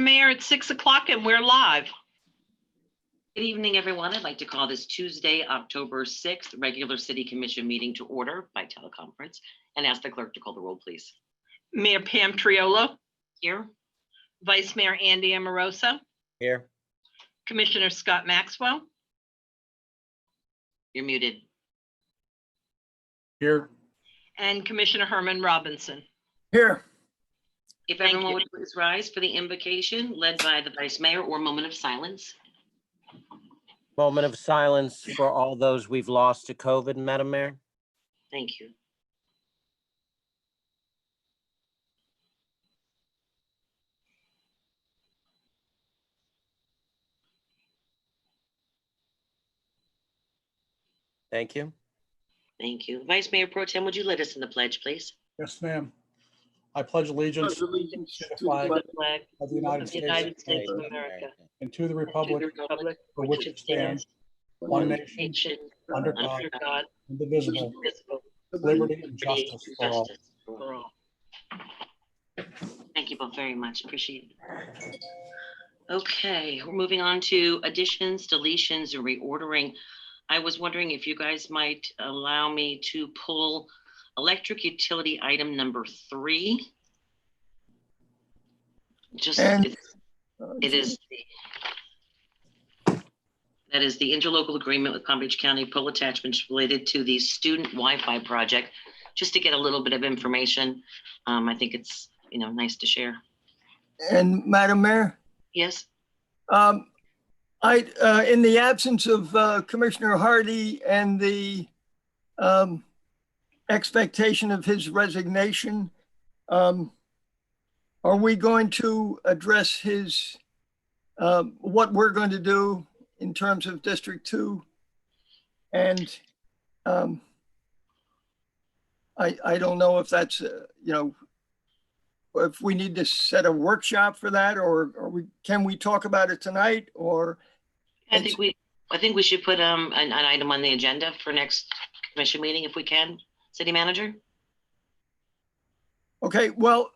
Mayor, it's 6 o'clock and we're live. Good evening, everyone. I'd like to call this Tuesday, October 6th, regular City Commission meeting to order by teleconference and ask the clerk to call the roll, please. Mayor Pam Triolo, Here. Vice Mayor Andy Amoroso, Here. Commissioner Scott Maxwell, You're muted. Here. and Commissioner Herman Robinson. Here. If Thank everyone you. would please rise for the invocation led by the Vice Mayor or moment of silence. Moment of silence for all those we've lost to COVID, Madam Mayor. Thank you. Thank you. Thank you. Vice Mayor Pro Tem, would you lead us in the pledge, please? Yes, ma'am. I pledge allegiance to the flag Flag of the United of the States United States of America. and to the To the republic republic for which it stands, one nation, under God, God, indivisible, indivisible, with liberty and liberty justice and for all. justice for all. Thank you both very much. Appreciate it. Okay, we're moving on to additions, deletions, and reordering. I was wondering if you guys might allow me to pull electric utility item number 3. Just And- it is that is the interlocal agreement with Palm Beach County pull attachments related to the student Wi-Fi project. Just to get a little bit of information, I think it's nice to share. And Madam Mayor, Yes. in the absence of Commissioner Hardy and the expectation of his resignation, are we going to address his, what we're going to do in terms of District 2? And I don't know if that's, if we need to set a workshop for that, or can we talk about it tonight, or? I think we should put an item on the agenda for next commission meeting if we can. City Manager? Okay, well,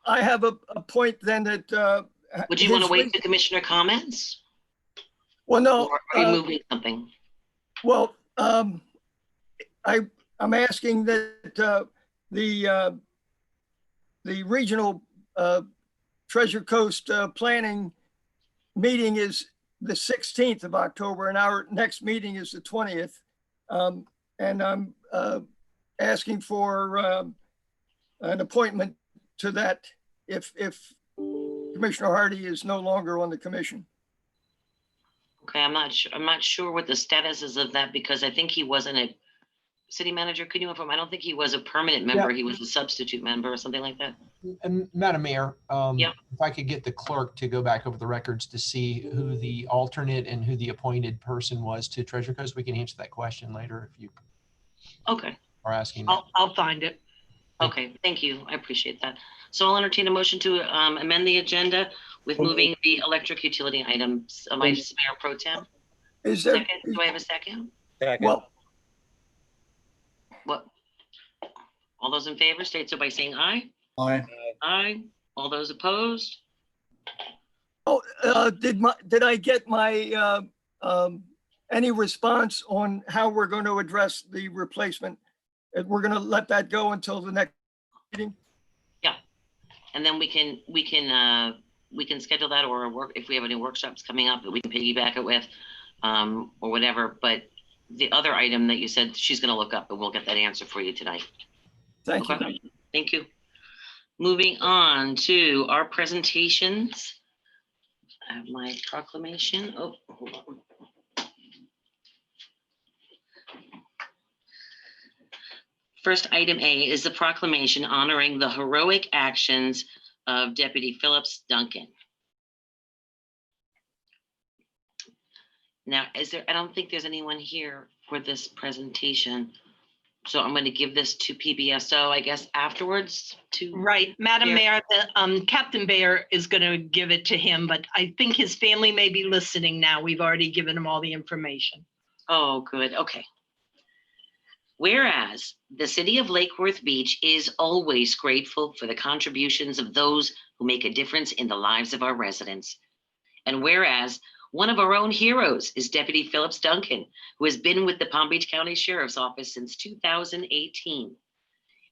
I have a point then that. Would you want to wait for commissioner comments? Well, no. Or are you moving something? Well, I'm asking that the regional Treasure Coast planning meeting is the 16th of October, and our next meeting is the 20th. And I'm asking for an appointment to that if Commissioner Hardy is no longer on the commission. Okay, I'm not sure what the status is of that, because I think he wasn't a city manager. Could you inform? I don't think he was a permanent member. Yeah. He was a substitute member or something like that. And Madam Mayor, Yeah. if I could get the clerk to go back over the records to see who the alternate and who the appointed person was to Treasure Coast, we can answer that question later if you Okay, are asking. that. I'll find it. okay, thank you. I appreciate that. So I'll entertain a motion to amend the agenda with moving the electric utility items. Vice Mayor Pro Tem. Is there? Second, do I have a second? Second. Well, What? All those in favor state so by saying aye. Aye. Aye. All those opposed? did I get my any response on how we're going to address the replacement? We're going to let that go until the next meeting? And then we can schedule that, or work if we have any workshops coming up that we can piggyback it with, or whatever. But the other item that you said she's going to look up, and we'll get that answer for you tonight. Thank you. Okay. Thank you. Moving on to our presentations. I have my proclamation. Oh, hold on. First, item A is the proclamation honoring the heroic actions of Deputy Phillips Duncan. Now, I don't think there's anyone here for this presentation. So I'm going to give this to PBSO, I guess, afterwards to. Right, Madam Here. Mayor, Captain Bayer is going to give it to him, but I think his family may be listening now. We've already given him all the information. Oh, good. Okay. Whereas the city of Lake Worth Beach is always grateful for the contributions of those who make a difference in the lives of our residents. And whereas one of our own heroes is Deputy Phillips Duncan, who has been with the Palm Beach County Sheriff's Office since 2018.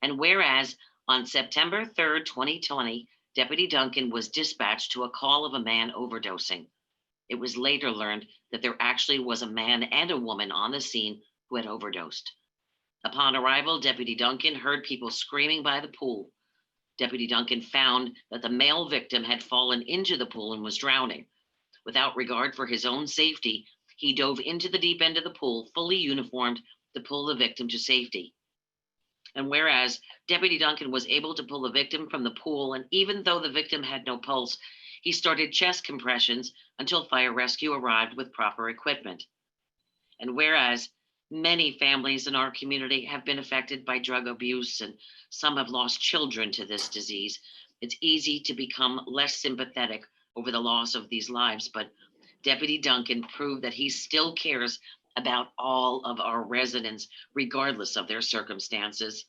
And whereas on September 3rd, 2020, Deputy Duncan was dispatched to a call of a man overdosing. It was later learned that there actually was a man and a woman on the scene who had overdosed. Upon arrival, Deputy Duncan heard people screaming by the pool. Deputy Duncan found that the male victim had fallen into the pool and was drowning. Without regard for his own safety, he dove into the deep end of the pool, fully uniformed, to pull the victim to safety. And whereas Deputy Duncan was able to pull the victim from the pool, and even though the victim had no pulse, he started chest compressions until fire rescue arrived with proper equipment. And whereas many families in our community have been affected by drug abuse and some have lost children to this disease, it's easy to become less sympathetic over the loss of these lives, but Deputy Duncan proved that he still cares about all of our residents, regardless of their circumstances.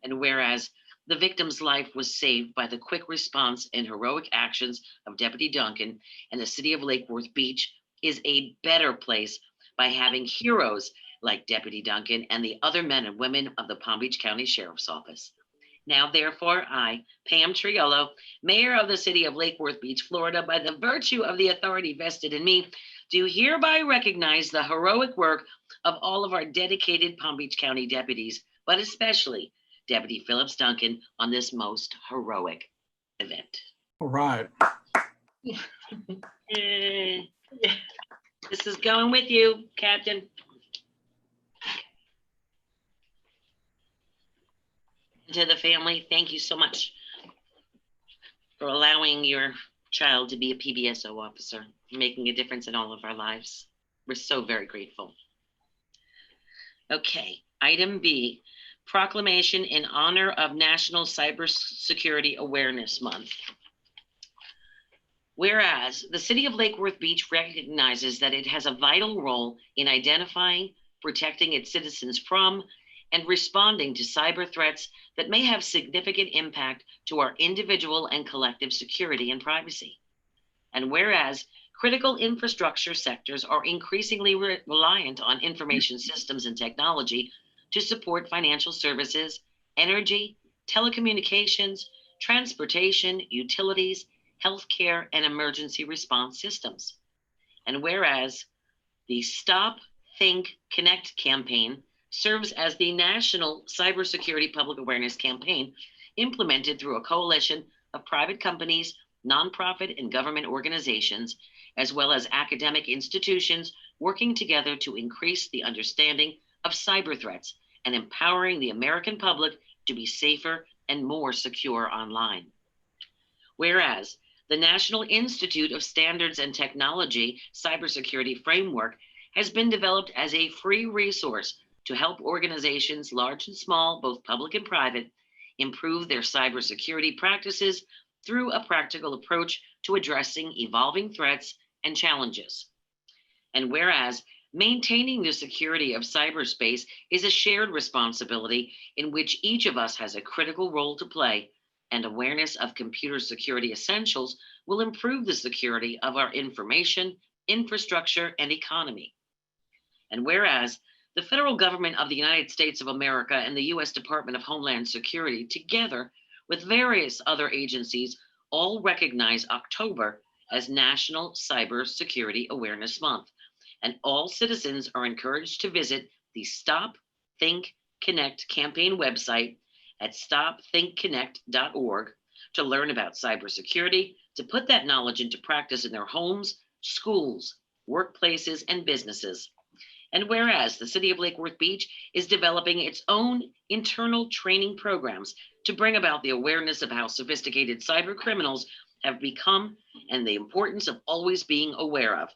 And whereas the victim's life was saved by the quick response and heroic actions of Deputy Duncan, and the city of Lake Worth Beach is a better place by having heroes like Deputy Duncan and the other men and women of the Palm Beach County Sheriff's Office. Now, therefore, I, Pam Triolo, Mayor of the City of Lake Worth Beach, Florida, by the virtue of the authority vested in me, do hereby recognize the heroic work of all of our dedicated Palm Beach County deputies, but especially Deputy Phillips Duncan on this most heroic event. All right. This is going with you, Captain. To the family, thank you so much for allowing your child to be a PBSO officer, making a difference in all of our lives. We're so very grateful. Okay, item B, proclamation in honor of National Cybersecurity Awareness Month. Whereas the city of Lake Worth Beach recognizes that it has a vital role in identifying, protecting its citizens from, and responding to cyber threats that may have significant impact to our individual and collective security and privacy. And whereas critical infrastructure sectors are increasingly reliant on information systems and technology to support financial services, energy, telecommunications, transportation, utilities, healthcare, and emergency response systems. And whereas the Stop, Think, Connect campaign serves as the national cybersecurity public awareness campaign implemented through a coalition of private companies, nonprofit and government organizations, as well as academic institutions working together to increase the understanding of cyber threats and empowering the American public to be safer and more secure online. Whereas the National Institute of Standards and Technology Cybersecurity Framework has been developed as a free resource to help organizations, large and small, both public and private, improve their cybersecurity practices through a practical approach to addressing evolving threats and challenges. And whereas maintaining the security of cyberspace is a shared responsibility in which each of us has a critical role to play, and awareness of computer security essentials will improve the security of our information, infrastructure, and economy. And whereas the federal government of the United States of America and the U.S. Department of Homeland Security, together with various other agencies, all recognize October as National Cybersecurity Awareness Month. And all citizens are encouraged to visit the Stop, Think, Connect campaign website at stopthinkconnect.org to learn about cybersecurity, to put that knowledge into practice in their homes, schools, workplaces, and businesses. And whereas the city of Lake Worth Beach is developing its own internal training programs to bring about the awareness of how sophisticated cyber criminals have become and the importance of always being aware of.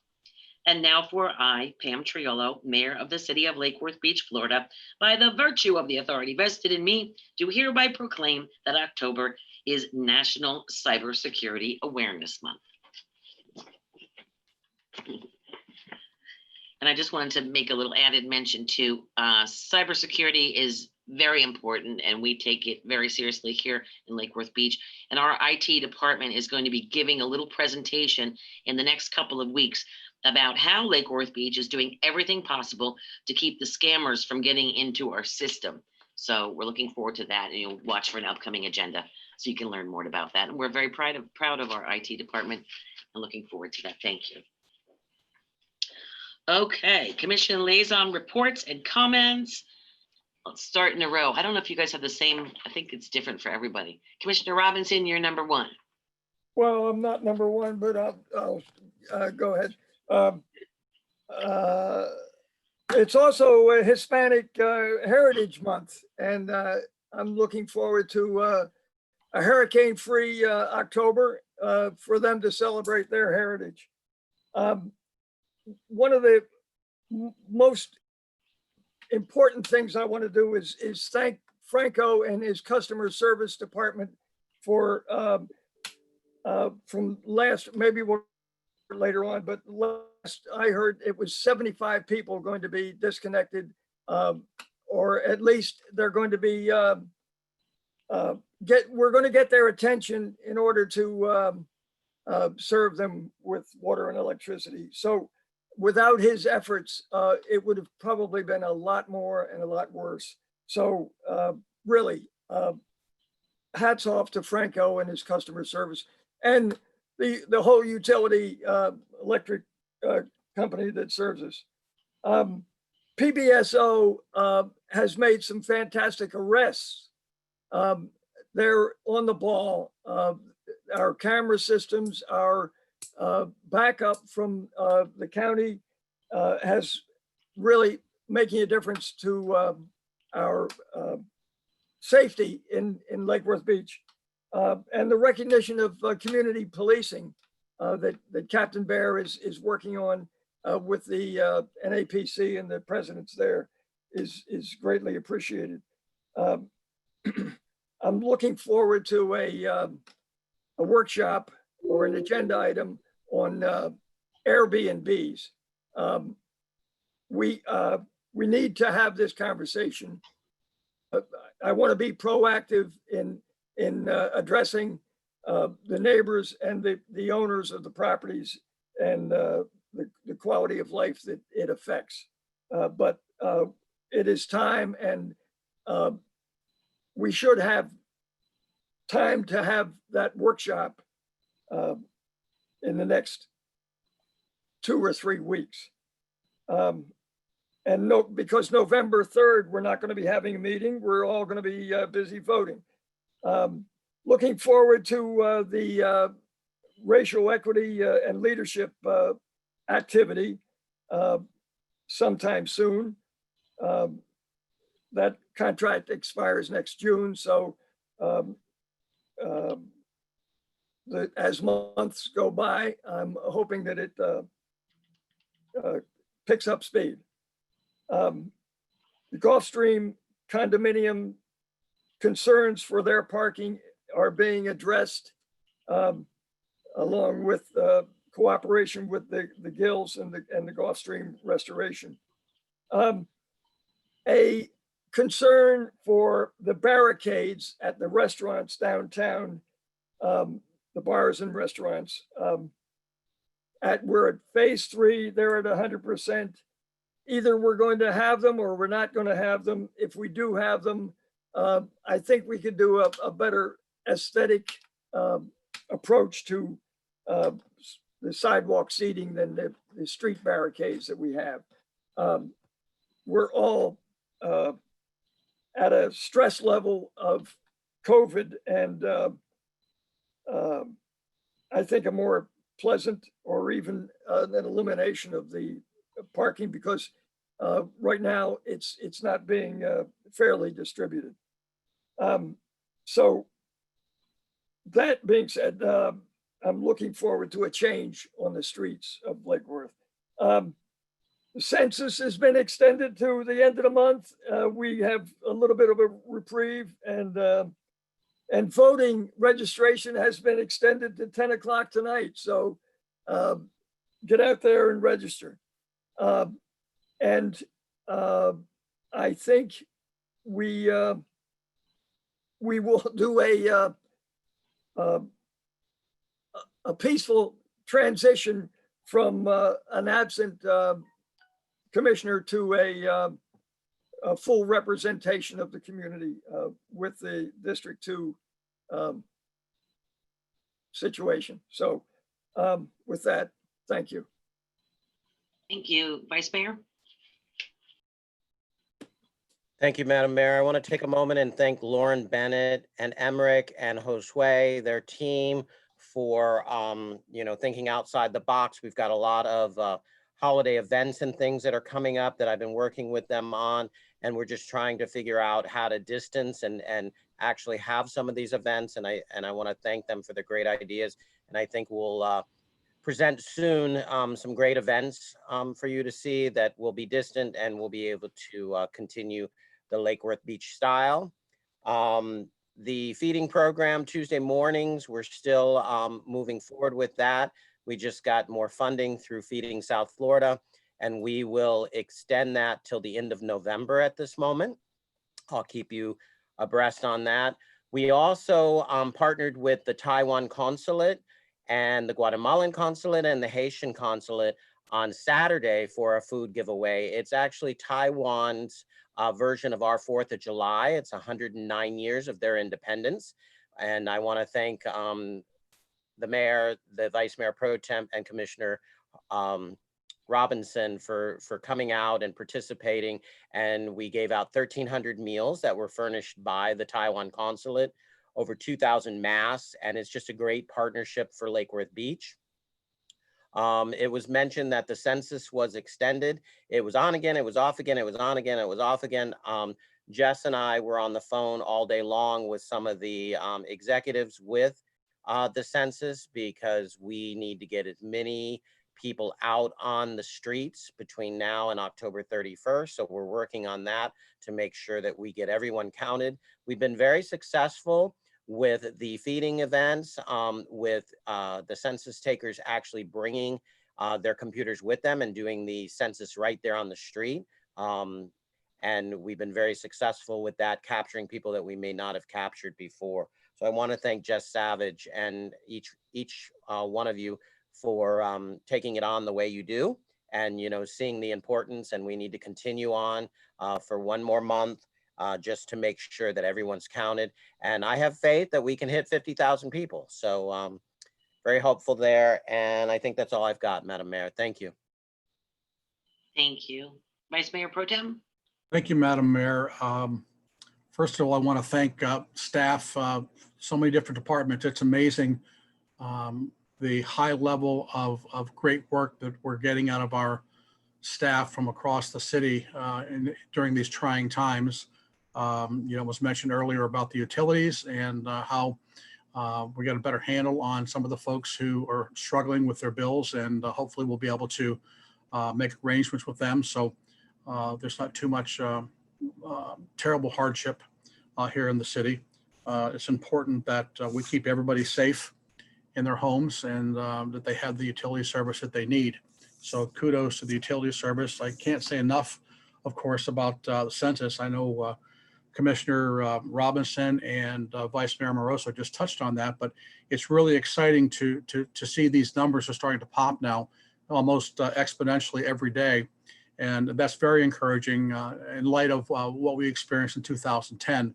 And now for I, Pam Triolo, Mayor of the City of Lake Worth Beach, Florida, by the virtue of the authority vested in me, do hereby proclaim that October is National Cybersecurity Awareness Month. And I just wanted to make a little added mention too. Cybersecurity is very important, and we take it very seriously here in Lake Worth Beach. And our IT department is going to be giving a little presentation in the next couple of weeks about how Lake Worth Beach is doing everything possible to keep the scammers from getting into our system. So we're looking forward to that, and you'll watch for an upcoming agenda so you can learn more about that. And we're very proud of our IT department and looking forward to that. Thank you. Okay, commission liaison reports and comments. Let's start in a row. I don't know if you guys have the same, I think it's different for everybody. Commissioner Robinson, you're number one. Well, I'm not number one, but I'll go ahead. It's also a Hispanic Heritage Month, and I'm looking forward to a hurricane-free October for them to celebrate their heritage. One of the most important things I want to do is thank Franco and his customer service department for from last, maybe we'll later on, but last I heard it was 75 people going to be disconnected, or at least they're going to be we're going to get their attention in order to serve them with water and electricity. So without his efforts, it would have probably been a lot more and a lot worse. So really, hats off to Franco and his customer service and the whole utility electric company that serves us. PBSO has made some fantastic arrests. They're on the ball. Our camera systems, our backup from the county has really making a difference to our safety in Lake Worth Beach. And the recognition of community policing that Captain Bear is working on with the NAPC and the presidents there is greatly appreciated. I'm looking forward to a workshop or an agenda item on Airbnbs. We need to have this conversation. I want to be proactive in addressing the neighbors and the owners of the properties and the quality of life that it affects. But it is time, and we should have time to have that workshop in the next 2 or 3 weeks. And because November 3rd, we're not going to be having a meeting. We're all going to be busy voting. Looking forward to the racial equity and leadership activity sometime soon. That contract expires next June. So as months go by, I'm hoping that it picks up speed. The Gulfstream condominium concerns for their parking are being addressed along with cooperation with the Gills and the Gulfstream restoration. A concern for the barricades at the restaurants downtown, the bars and restaurants. We're at phase 3, they're at 100%. Either we're going to have them or we're not going to have them. If we do have them, I think we could do a better aesthetic approach to the sidewalk seating than the street barricades that we have. We're all at a stress level of COVID, and I think a more pleasant or even an elimination of the parking, because right now it's not being fairly distributed. So that being said, I'm looking forward to a change on the streets of Lake Worth. The census has been extended to the end of the month. We have a little bit of a reprieve, and voting registration has been extended to 10 o'clock tonight. So get out there and register. And I think we will do a peaceful transition from an absent commissioner to a full representation of the community with the District 2 situation. So with that, thank you. Thank you. Vice Mayor? Thank you, Madam Mayor. I want to take a moment and thank Lauren Bennett and Emmerich and Josue, their team, for thinking outside the box. We've got a lot of holiday events and things that are coming up that I've been working with them on, and we're just trying to figure out how to distance and actually have some of these events. And I want to thank them for the great ideas. And I think we'll present soon some great events for you to see that will be distant, and we'll be able to continue the Lake Worth Beach style. The feeding program Tuesday mornings, we're still moving forward with that. We just got more funding through Feeding South Florida, and we will extend that till the end of November at this moment. I'll keep you abreast on that. We also partnered with the Taiwan Consulate and the Guatemalan Consulate and the Haitian Consulate on Saturday for a food giveaway. It's actually Taiwan's version of our 4th of July. It's 109 years of their independence. And I want to thank the mayor, the vice mayor pro temp, and Commissioner Robinson for coming out and participating. And we gave out 1,300 meals that were furnished by the Taiwan Consulate, over 2,000 masks, and it's just a great partnership for Lake Worth Beach. It was mentioned that the census was extended. It was on again, it was off again, it was on again, it was off again. Jess and I were on the phone all day long with some of the executives with the census, because we need to get as many people out on the streets between now and October 31st. So we're working on that to make sure that we get everyone counted. We've been very successful with the feeding events, with the census takers actually bringing their computers with them and doing the census right there on the street. And we've been very successful with that, capturing people that we may not have captured before. So I want to thank Jess Savage and each one of you for taking it on the way you do, and seeing the importance. And we need to continue on for one more month, just to make sure that everyone's counted. And I have faith that we can hit 50,000 people. So very hopeful there. And I think that's all I've got, Madam Mayor. Thank you. Thank you. Vice Mayor Pro Tem? Thank you, Madam Mayor. First of all, I want to thank staff, so many different departments. It's amazing the high level of great work that we're getting out of our staff from across the city during these trying times. It was mentioned earlier about the utilities and how we got a better handle on some of the folks who are struggling with their bills, and hopefully we'll be able to make arrangements with them. So there's not too much terrible hardship here in the city. It's important that we keep everybody safe in their homes, and that they have the utility service that they need. So kudos to the utility service. I can't say enough, of course, about the census. I know Commissioner Robinson and Vice Mayor Moroso just touched on that, but it's really exciting to see these numbers are starting to pop now, almost exponentially every day. And that's very encouraging in light of what we experienced in 2010.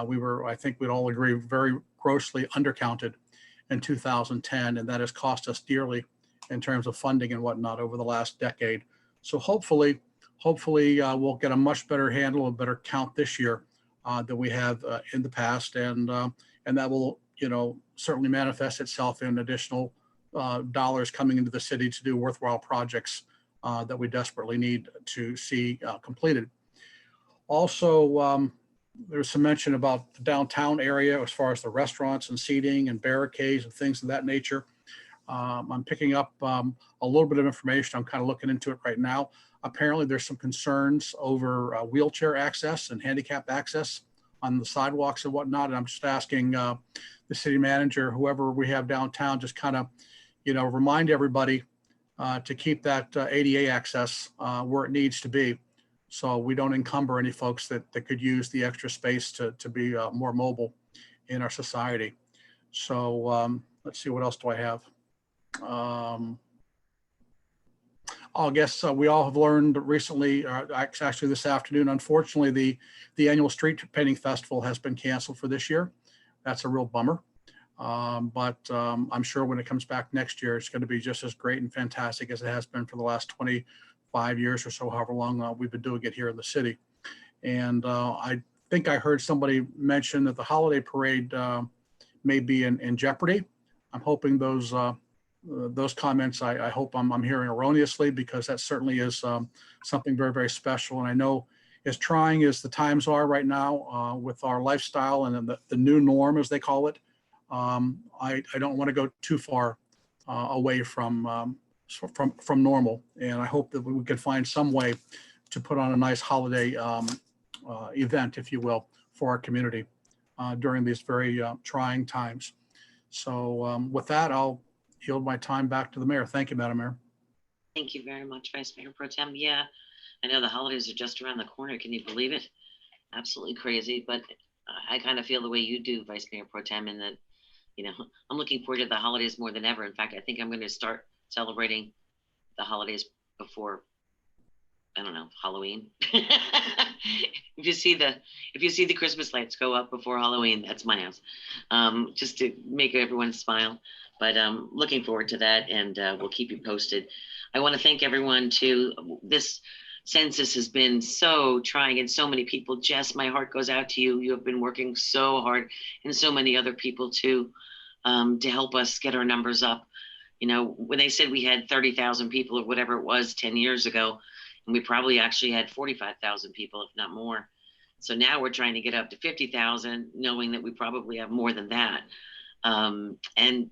We were, I think we'd all agree, very grossly undercounted in 2010, and that has cost us dearly in terms of funding and whatnot over the last decade. So hopefully we'll get a much better handle, a better count this year than we have in the past, and that will certainly manifest itself in additional dollars coming into the city to do worthwhile projects that we desperately need to see completed. Also, there's some mention about the downtown area as far as the restaurants and seating and barricades and things of that nature. I'm picking up a little bit of information. I'm kind of looking into it right now. Apparently there's some concerns over wheelchair access and handicap access on the sidewalks and whatnot. And I'm just asking the city manager, whoever we have downtown, just kind of, remind everybody to keep that ADA access where it needs to be, so we don't encumber any folks that could use the extra space to be more mobile in our society. So let's see, what else do I have? I guess we all have learned recently, actually this afternoon, unfortunately, the annual street painting festival has been canceled for this year. That's a real bummer. But I'm sure when it comes back next year, it's going to be just as great and fantastic as it has been for the last 25 years or so, however long we've been doing it here in the city. And I think I heard somebody mention that the holiday parade may be in jeopardy. I'm hoping those comments, I hope I'm hearing erroneously, because that certainly is something very, very special. And I know as trying as the times are right now with our lifestyle and the new norm, as they call it, I don't want to go too far away from normal. And I hope that we can find some way to put on a nice holiday event, if you will, for our community during these very trying times. So with that, I'll yield my time back to the mayor. Thank you, Madam Mayor. Thank you very much, Vice Mayor Pro Tem. Yeah, I know the holidays are just around the corner. Can you believe it? Absolutely crazy. But I kind of feel the way you do, Vice Mayor Pro Tem, in that, you know, I'm looking forward to the holidays more than ever. In fact, I think I'm going to start celebrating the holidays before, I don't know, Halloween. If you see the Christmas lights go up before Halloween, that's my house, just to make everyone smile. But looking forward to that, and we'll keep you posted. I want to thank everyone too. This census has been so trying, and so many people. Jess, my heart goes out to you. You have been working so hard, and so many other people too, to help us get our numbers up. You know, when they said we had 30,000 people or whatever it was 10 years ago, and we probably actually had 45,000 people, if not more. So now we're trying to get up to 50,000, knowing that we probably have more than that. And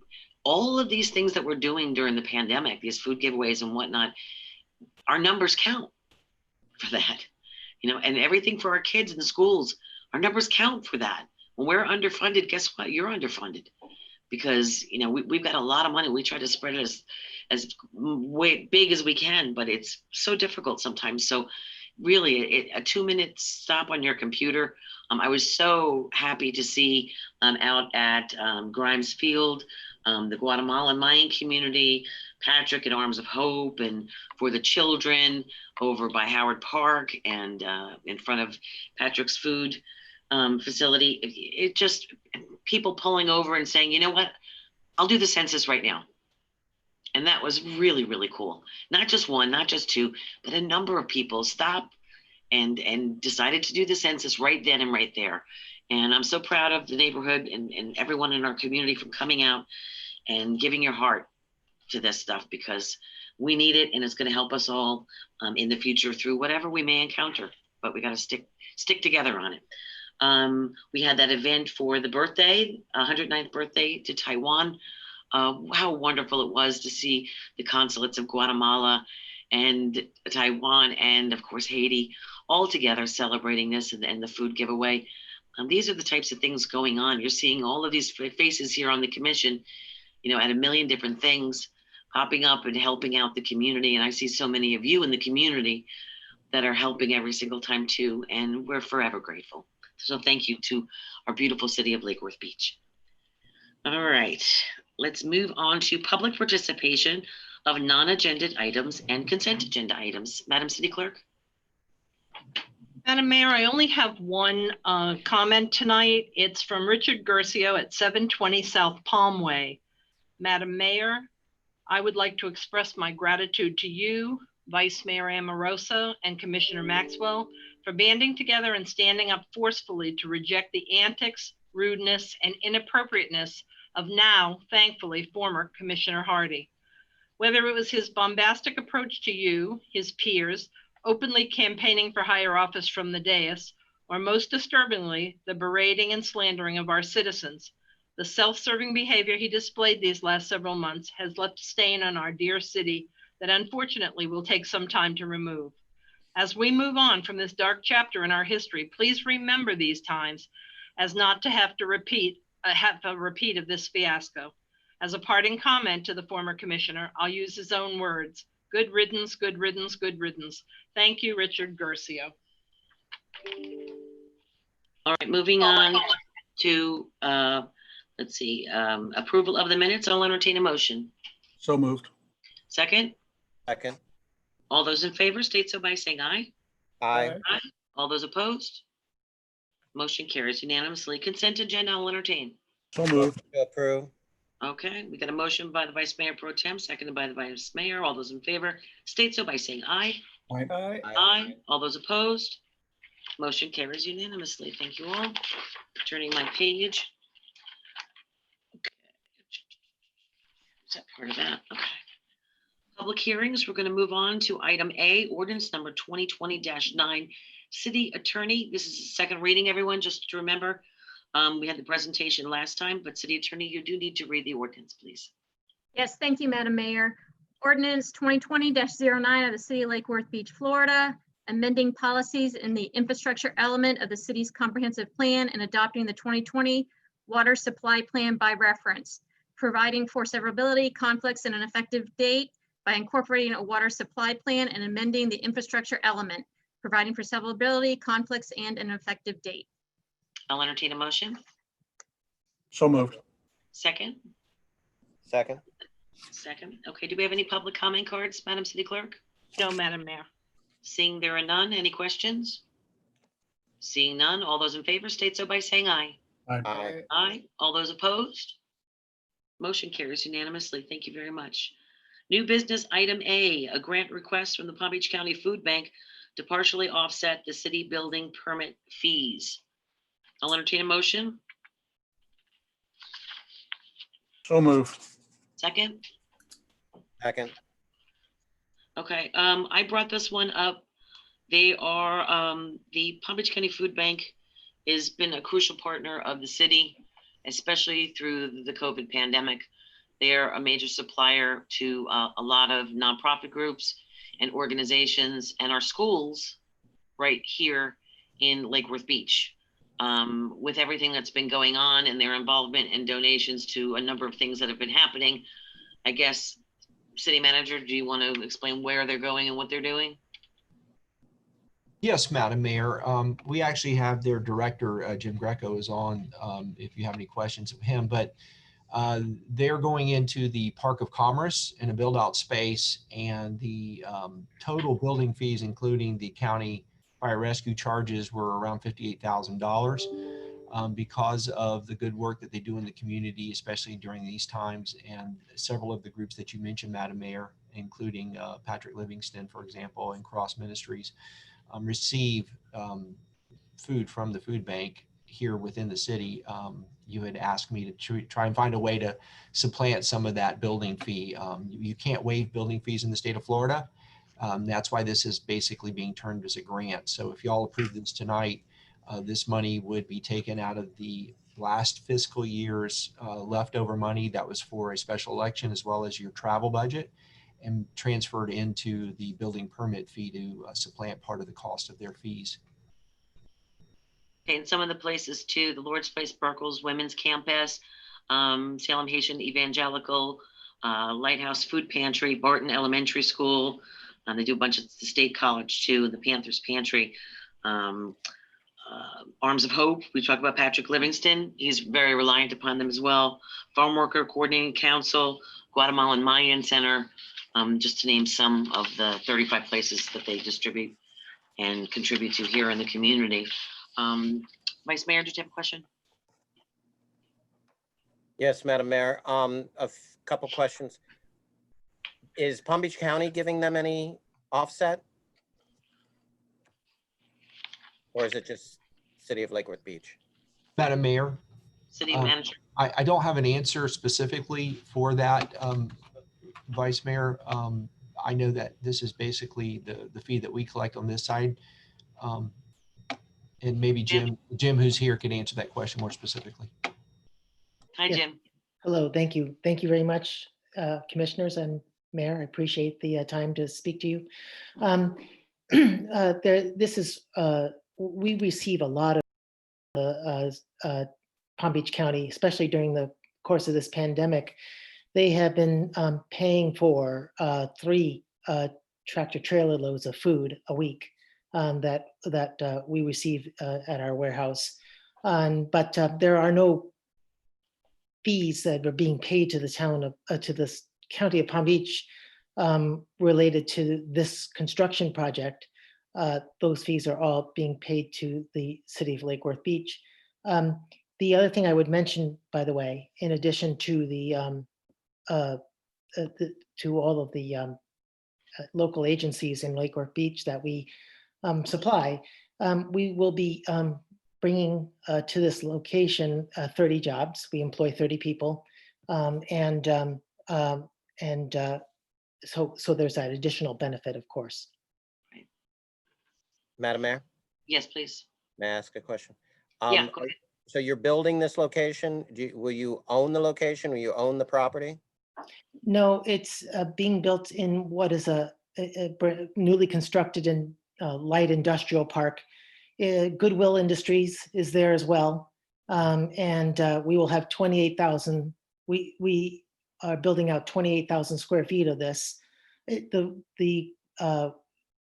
all of these things that we're doing during the pandemic, these food giveaways and whatnot, our numbers count for that, you know, and everything for our kids in the schools, our numbers count for that. When we're underfunded, guess what? You're underfunded, because, you know, we've got a lot of money. We try to spread it as way big as we can, but it's so difficult sometimes. So really a 2-minute stop on your computer. I was so happy to see out at Grimes Field, the Guatemalan Mayan community, Patrick at Arms of Hope, and for the children over by Howard Park and in front of Patrick's food facility. It just, people pulling over and saying, you know what, I'll do the census right now. And that was really, really cool. Not just one, not just two, but a number of people stopped and decided to do the census right then and right there. And I'm so proud of the neighborhood and everyone in our community from coming out and giving your heart to this stuff, because we need it, and it's going to help us all in the future through whatever we may encounter. But we got to stick together on it. We had that event for the birthday, 109th birthday to Taiwan. How wonderful it was to see the consulates of Guatemala and Taiwan and, of course, Haiti all together celebrating this and the food giveaway. These are the types of things going on. You're seeing all of these faces here on the commission, you know, at a million different things popping up and helping out the community. And I see so many of you in the community that are helping every single time too. And we're forever grateful. So thank you to our beautiful city of Lake Worth Beach. All right, let's move on to public participation of non-agenda items and consent agenda items. Madam City Clerk. Madam Mayor, I only have one comment tonight. It's from Richard Gercio at 720 South Palm Way. Madam Mayor, I would like to express my gratitude to you, Vice Mayor Amoroso, and Commissioner Maxwell for banding together and standing up forcefully to reject the antics, rudeness, and inappropriateness of now, thankfully, former Commissioner Hardy. Whether it was his bombastic approach to you, his peers, openly campaigning for higher office from the dais, or most disturbingly, the berating and slandering of our citizens, the self-serving behavior he displayed these last several months has left a stain on our dear city that unfortunately will take some time to remove. As we move on from this dark chapter in our history, please remember these times as not to have a repeat of this fiasco. As a parting comment to the former commissioner, I'll use his own words. Good riddance, good riddance, good riddance. Thank you, Richard Garcia. All right, moving on to, let's see, approval of the minutes. I'll entertain a motion. So moved. Second, Second. all those in favor state so by saying aye. Aye. Aye. All those opposed? Motion carries unanimously. Consent agenda, I'll entertain. So moved. To approve. Okay, we got a motion by the Vice Mayor Pro Tem, seconded by the Vice Mayor. All those in favor state so by saying aye. Aye. Aye. All those opposed? Motion carries unanimously. Thank you all. Turning my page. Okay. Is that part of that? Okay. Public hearings, we're going to move on to item A, ordinance number 2020-9. City Attorney, this is the second reading, everyone, just to remember. We had the presentation last time, but City Attorney, you do need to read the ordinance, please. Yes, thank you, Madam Mayor. Ordinance 2020-09 of the City of Lake Worth Beach, Florida, amending policies in the infrastructure element of the city's comprehensive plan and adopting the 2020 water supply plan by reference, providing for severability, conflicts, and an effective date by incorporating a water supply plan and amending the infrastructure element, providing for severability, conflicts, and an effective date. I'll entertain a motion. So moved. Second. Second. Second. Okay, do we have any public comment cards, Madam City Clerk? No, Madam Mayor. Seeing there are none, any questions? Seeing none, all those in favor state so by saying aye. Aye. Aye. All those opposed? Motion carries unanimously. Thank you very much. New business item A, a grant request from the Palm Beach County Food Bank to partially offset the city building permit fees. I'll entertain a motion. So moved. Second. Second. Okay, I brought this one up. They are, the Palm Beach County Food Bank has been a crucial partner of the city, especially through the COVID pandemic. They're a major supplier to a lot of nonprofit groups and organizations and our schools right here in Lake Worth Beach. With everything that's been going on and their involvement and donations to a number of things that have been happening, I guess, City Manager, do you want to explain where they're going and what they're doing? Yes, Madam Mayor. We actually have their director, Jim Greco, is on if you have any questions of him, but they're going into the Park of Commerce in a build out space, and the total building fees, including the county fire rescue charges, were around $58,000 because of the good work that they do in the community, especially during these times. And several of the groups that you mentioned, Madam Mayor, including Patrick Livingston, for example, and Cross Ministries, receive food from the food bank here within the city. You had asked me to try and find a way to supplant some of that building fee. You can't waive building fees in the state of Florida. That's why this is basically being turned as a grant. So if y'all approve this tonight, this money would be taken out of the last fiscal year's leftover money that was for a special election, as well as your travel budget, and transferred into the building permit fee to supplant part of the cost of their fees. And some of the places too, the Lord's Place Sparkles Women's Campus, Salem Haitian Evangelical, Lighthouse Food Pantry, Barton Elementary School. They do a bunch of the State College too, the Panthers Pantry. Arms of Hope, we talk about Patrick Livingston. He's very reliant upon them as well. Farm Worker Coordinating Council, Guatemalan Mayan Center, just to name some of the 35 places that they distribute and contribute to here in the community. Vice Mayor, did you have a question? Yes, Madam Mayor. A couple questions. Is Palm Beach County giving them any offset? Or is it just City of Lake Worth Beach? Madam Mayor, City Manager. I don't have an answer specifically for that, Vice Mayor. I know that this is basically the fee that we collect on this side. And maybe Jim, who's here, can answer that question more specifically. Hi, Yeah. Jim. Hello, thank you. Thank you very much, Commissioners and Mayor. I appreciate the time to speak to you. We receive a lot of Palm Beach County, especially during the course of this pandemic. They have been paying for 3 tractor trailer loads of food a week that we receive at our warehouse. But there are no fees that are being paid to the town of to the county of Palm Beach related to this construction project. Those fees are all being paid to the city of Lake Worth Beach. The other thing I would mention, by the way, in addition to to all of the local agencies in Lake Worth Beach that we supply, we will be bringing to this location 30 jobs. We employ 30 people, so there's that additional benefit, of course. Madam Mayor, Yes, please. may I ask a question? Yeah, go ahead. So you're building this location? Will you own the location? Will you own the property? No, it's being built in what is a newly constructed and light industrial park. Goodwill Industries is there as well. And we will have 28,000. We are building out 28,000 square feet of this. The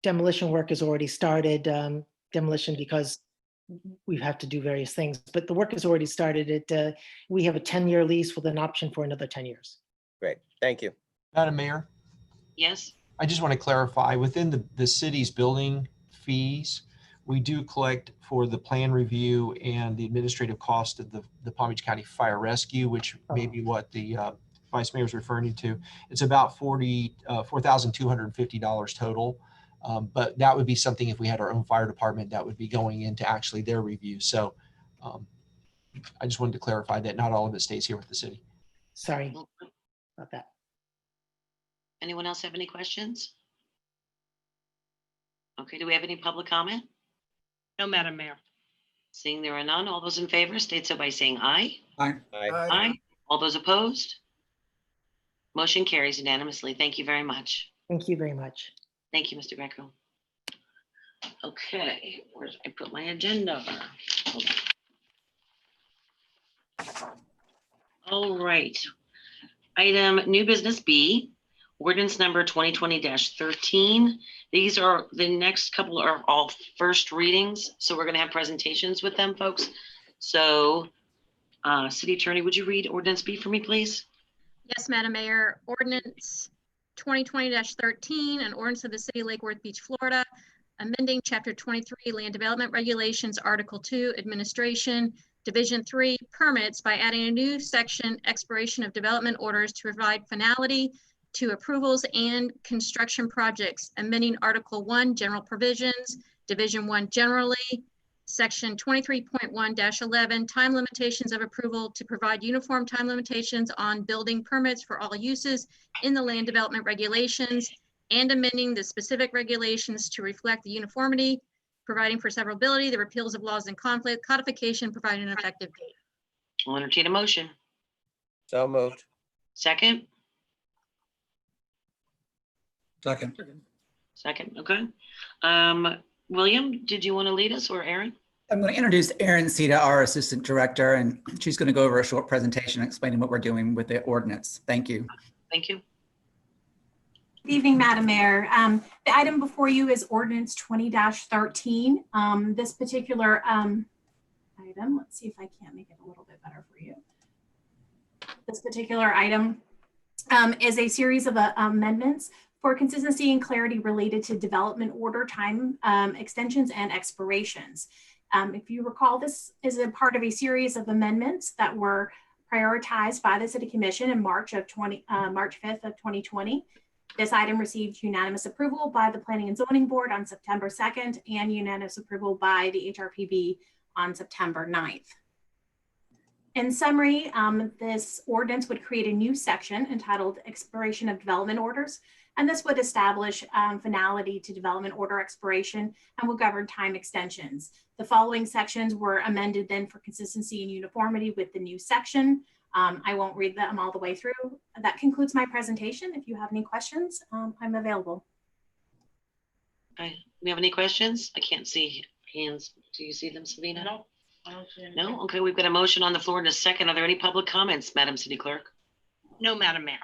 demolition work has already started. Demolition because we have to do various things, but the work has already started. We have a 10-year lease with an option for another 10 years. Great, thank you. Madam Mayor, Yes. I just want to clarify, within the city's building fees, we do collect for the plan review and the administrative cost of the Palm Beach County Fire Rescue, which may be what the Vice Mayor is referring to. It's about $4,250 total. But that would be something if we had our own fire department that would be going into actually their review. So I just wanted to clarify that not all of it stays here with the city. Sorry about that. Anyone else have any questions? Okay, do we have any public comment? No, Madam Mayor. Seeing there are none, all those in favor state so by saying aye. Aye. Aye. All those opposed? Motion carries unanimously. Thank you very much. Thank you very much. Thank you, Mr. Greco. Okay, where did I put my agenda? Hold on. All right. Item new business B, ordinance number 2020-13. These are the next couple are all first readings. So we're going to have presentations with them, folks. So City Attorney, would you read ordinance B for me, please? Yes, Madam Mayor. Ordinance 2020-13, an ordinance of the City of Lake Worth Beach, Florida, amending Chapter 23 Land Development Regulations, Article 2, Administration, Division 3, Permits by adding a new section, Expiration of Development Orders, to provide finality to approvals and construction projects, amending Article 1, General Provisions, Division 1 generally, Section 23.1-11, time limitations of approval to provide uniform time limitations on building permits for all uses in the land development regulations, and amending the specific regulations to reflect the uniformity, providing for severability, the repeals of laws in conflict, codification, providing an effective date. I'll entertain a motion. So moved. Second? Second. Second, okay. William, did you want to lead us, or Aaron? I'm going to introduce Erin Sita, our Assistant Director, and she's going to go over a short presentation explaining what we're doing with the ordinance. Thank you. Thank you. Good evening, Madam Mayor. The item before you is ordinance 20-13. This particular item, let's see if I can't make it a little bit better for you. This particular item is a series of amendments for consistency and clarity related to development order time extensions and expirations. If you recall, this is a part of a series of amendments that were prioritized by the City Commission in March 5th of 2020. This item received unanimous approval by the Planning and Zoning Board on September 2nd and unanimous approval by the HRPB on September 9th. In summary, this ordinance would create a new section entitled Expiration of Development Orders, and this would establish finality to development order expiration and will govern time extensions. The following sections were amended then for consistency and uniformity with the new section. I won't read them all the way through. That concludes my presentation. If you have any questions, I'm available. Okay. Do we have any questions? I can't see hands. Do you see them, Savina? No. No? Okay, we've got a motion on the floor in a second. Are there any public comments, Madam City Clerk? No, Madam Mayor.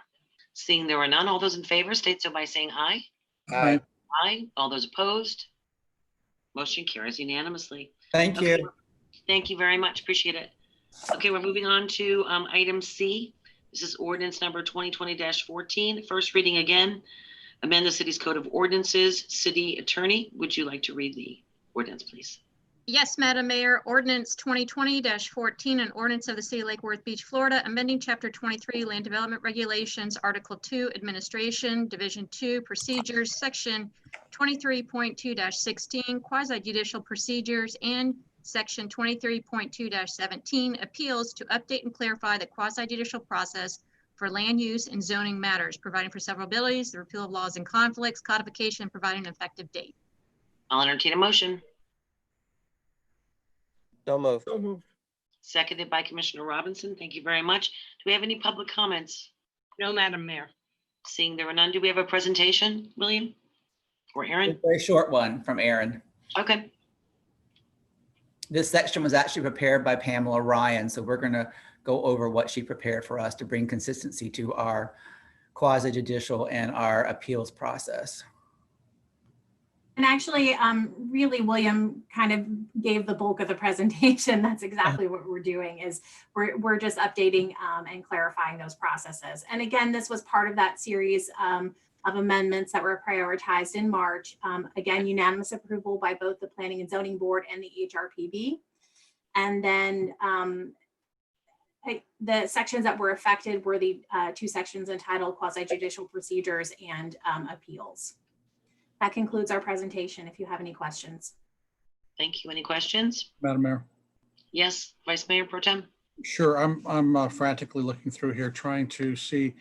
Seeing there are none, all those in favor state so by saying aye. Aye. Aye. All those opposed? Motion carries unanimously. Thank Okay, you. thank you very much. Appreciate it. Okay, we're moving on to item C. This is ordinance number 2020-14. First reading again. Amend the city's code of ordinances. City Attorney, would you like to read the ordinance, please? Yes, Madam Mayor, ordinance 2020-14, an ordinance of the City of Lake Worth Beach, Florida, amending Chapter 23 Land Development Regulations, Article 2, Administration, Division 2, Procedures, Section 23.2-16, Quasi Judicial Procedures, and Section 23.2-17, Appeals, to update and clarify the quasi judicial process for land use and zoning matters, providing for severabilities, the repeal of laws and conflicts, codification, and providing an effective date. I'll entertain a motion. So moved. So moved. Seconded by Commissioner Robinson. Thank you very much. Do we have any public comments? No, Madam Mayor. Seeing there are none, do we have a presentation, William or A Aaron? very short one from Aaron. Okay. This section was actually prepared by Pamela Ryan, so we're going to go over what she prepared for us to bring consistency to our quasi judicial and our appeals process. And actually, really, William kind of gave the bulk of the presentation. That's exactly what we're doing, is we're just updating and clarifying those processes. And again, this was part of that series of amendments that were prioritized in March. Again, unanimous approval by both the Planning and Zoning Board and the HRPB. And then the sections that were affected were the two sections entitled Quasi Judicial Procedures and Appeals. That concludes our presentation. If you have any questions. Thank you. Any questions? Madam Mayor. Yes, Vice Mayor Pro Tem. Sure, I'm frantically looking through here, trying to see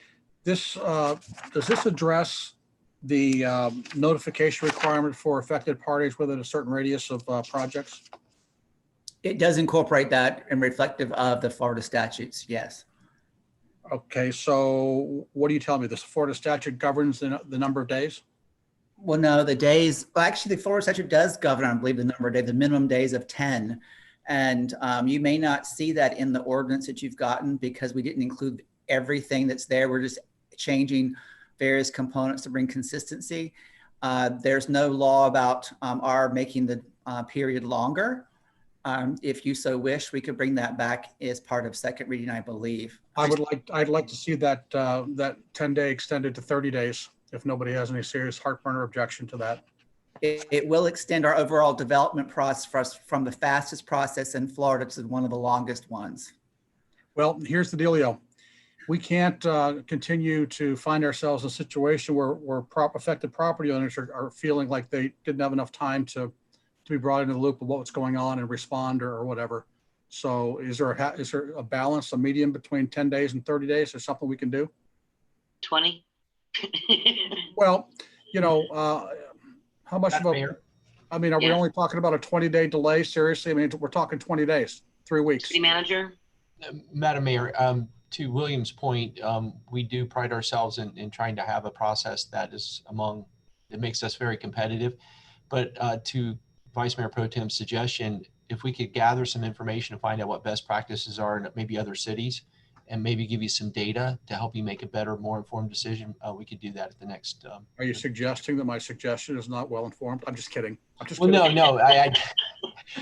this. Does this address the notification requirement for affected parties within a certain radius of projects? It does incorporate that and reflective of the Florida statutes, yes. Okay, so what are you telling me? This Florida statute governs the number of days? Well, no, the days, well, actually the Florida statute does govern, I believe, the number of days, the minimum days of 10. And you may not see that in the ordinance that you've gotten because we didn't include everything that's there. We're just changing various components to bring consistency. There's no law about our making the period longer. If you so wish, we could bring that back as part of second reading, I believe. I'd like to see that that 10-day extended to 30 days. If nobody has any serious heartburn or objection to that. It will extend our overall development process for us from the fastest process in Florida to one of the longest ones. Well, here's the dealio. We can't continue to find ourselves in a situation where affected property owners are feeling like they didn't have enough time to be brought into the loop of what's going on and respond or whatever. So is there a balance, a medium between 10 days and 30 days? Is something we can do? 20. Well, you know, how much of a, Mayor. I mean, are we Yeah. only talking about a 20-day delay? Seriously? I mean, we're talking 20 days, 3 weeks. City Manager. Madam Mayor, to William's point, we do pride ourselves in trying to have a process that is that makes us very competitive. But to Vice Mayor Pro Tem's suggestion, if we could gather some information and find out what best practices are in maybe other cities, and maybe give you some data to help you make a better, more informed decision, we could do that at the next. Are you suggesting that my suggestion is not well informed? I'm just kidding. I'm just Well, kidding.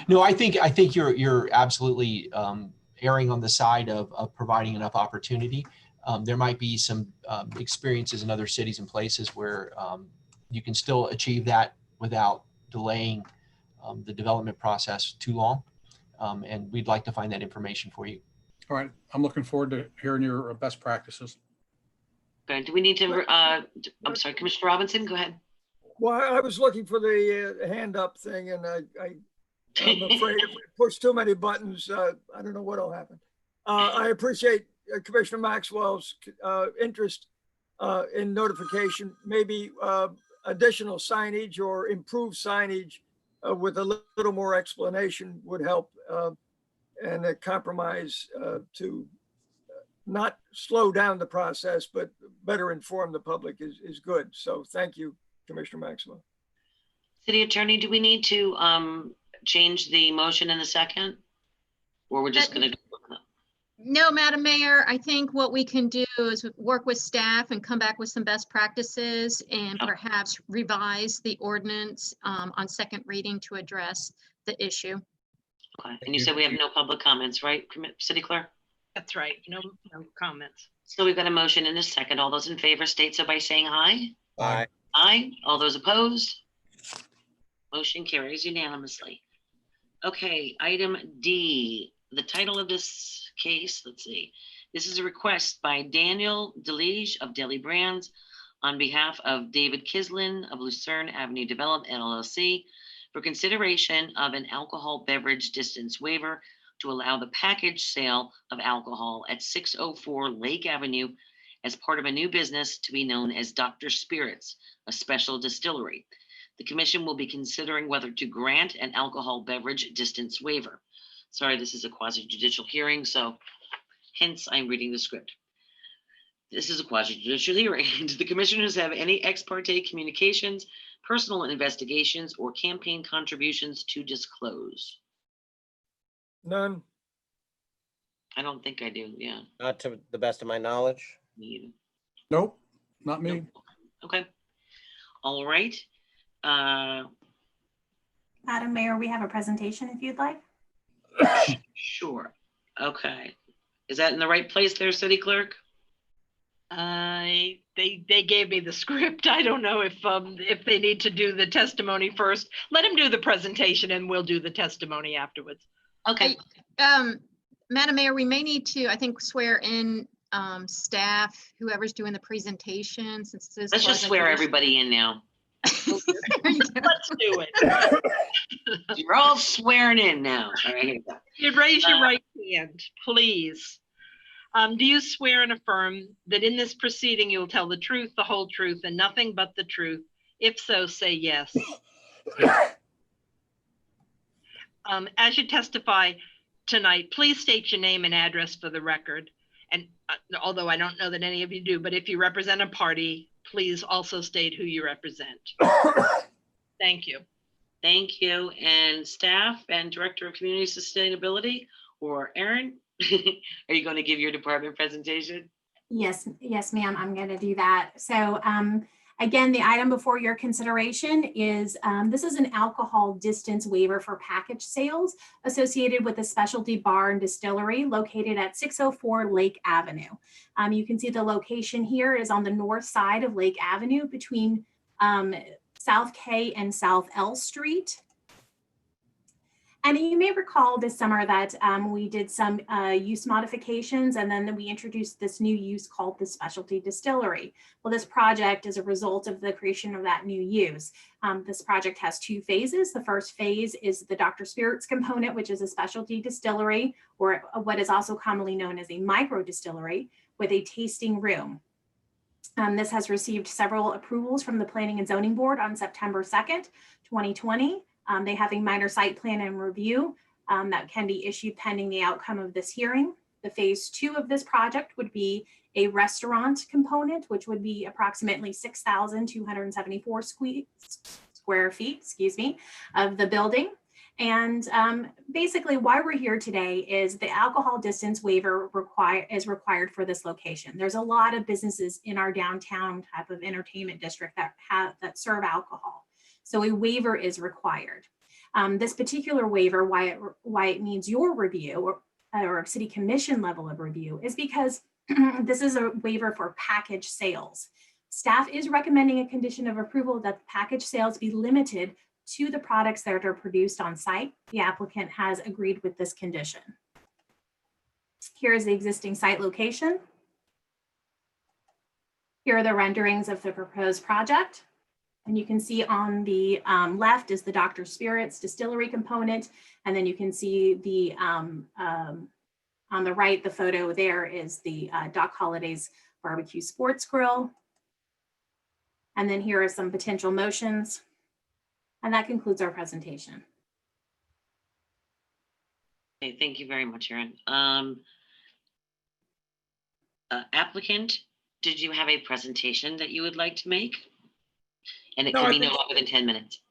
no, I think you're absolutely erring on the side of providing enough opportunity. There might be some experiences in other cities and places where you can still achieve that without delaying the development process too long. And we'd like to find that information for you. All right. I'm looking forward to hearing your best practices. Good. Do we need to, I'm sorry, Commissioner Robinson, go ahead. Well, I was looking for the hand up thing, and I'm afraid if we push too many buttons, I don't know what'll happen. I appreciate Commissioner Maxwell's interest in notification. Maybe additional signage or improved signage with a little more explanation would help, and a compromise to not slow down the process, but better inform the public is good. So thank you, Commissioner Maxwell. City Attorney, do we need to change the motion in the second? Or we're just going to? No, Madam Mayor, I think what we can do is work with staff and come back with some best practices and Oh. perhaps revise the ordinance on second reading to address the issue. Okay. And you said we have no public comments, right, City Clerk? That's right. No comments. So we've got a motion and a second. All those in favor state so by saying aye. Aye. Aye. All those opposed? Motion carries unanimously. Okay, item D, the title of this case, let's see. This is a request by Daniel DeLige of Deli Brands on behalf of David Kislin of Lucerne Avenue Development LLC for consideration of an alcohol beverage distance waiver to allow the package sale of alcohol at 604 Lake Avenue as part of a new business to be known as Dr. Spirits, a special distillery. The commission will be considering whether to grant an alcohol beverage distance waiver. Sorry, this is a quasi-judicial hearing, so hence I'm reading the script. This is a quasi-judicial hearing. Do the commissioners have any ex parte communications, personal investigations, or campaign contributions to disclose? None. I don't think I do, yeah. Not to the best of my knowledge. Me either. Nope, not me. Nope. Okay. All right. Madam Mayor, we have a presentation if you'd like. Sure. Okay. Is that in the right place there, City Clerk? They gave me the script. I don't know if they need to do the testimony first. Let him do the presentation and we'll do the testimony afterwards. Okay. Madam Mayor, we may need to, I think, swear in staff, whoever's doing the presentation, since this is Let's just swear everybody in now. Let's do it. You're all swearing in now. All right, here we go. You raise your right hand, please. Do you swear and affirm that in this proceeding you will tell the truth, the whole truth, and nothing but the truth? If so, say yes. As you testify tonight, please state your name and address for the record. And although I don't know that any of you do, but if you represent a party, please also state who you represent. Thank you. Thank you. And staff and Director of Community Sustainability, or Erin, are you going to give your department presentation? Yes, ma'am, I'm going to do that. So again, the item before your consideration is, this is an alcohol distance waiver for package sales associated with a specialty bar and distillery located at 604 Lake Avenue. You can see the location here is on the north side of Lake Avenue between South K and South L Street. And you may recall this summer that we did some use modifications, and then we introduced this new use called the specialty distillery. Well, this project is a result of the creation of that new use. This project has two phases. The first phase is the Dr. Spirits component, which is a specialty distillery, or what is also commonly known as a micro distillery, with a tasting room. This has received several approvals from the Planning and Zoning Board on September 2nd, 2020. They have a minor site plan and review that can be issued pending the outcome of this hearing. The phase 2 of this project would be a restaurant component, which would be approximately 6,274 square feet, of the building. And basically why we're here today is the alcohol distance waiver is required for this location. There's a lot of businesses in our downtown type of entertainment district that serve alcohol. So a waiver is required. This particular waiver, why it needs your review or a city commission level of review, is because this is a waiver for package sales. Staff is recommending a condition of approval that the package sales be limited to the products that are produced on site. The applicant has agreed with this condition. Here is the existing site location. Here are the renderings of the proposed project. And you can see on the left is the Dr. Spirits distillery component. And then you can see the on the right, the photo there is the Doc Holidays Barbecue Sports Grill. And then here are some potential motions. And that concludes our presentation. Okay, thank you very much, Erin. Applicant, did you have a presentation that you would like to make? And it No, could I be no think- longer than 10 minutes.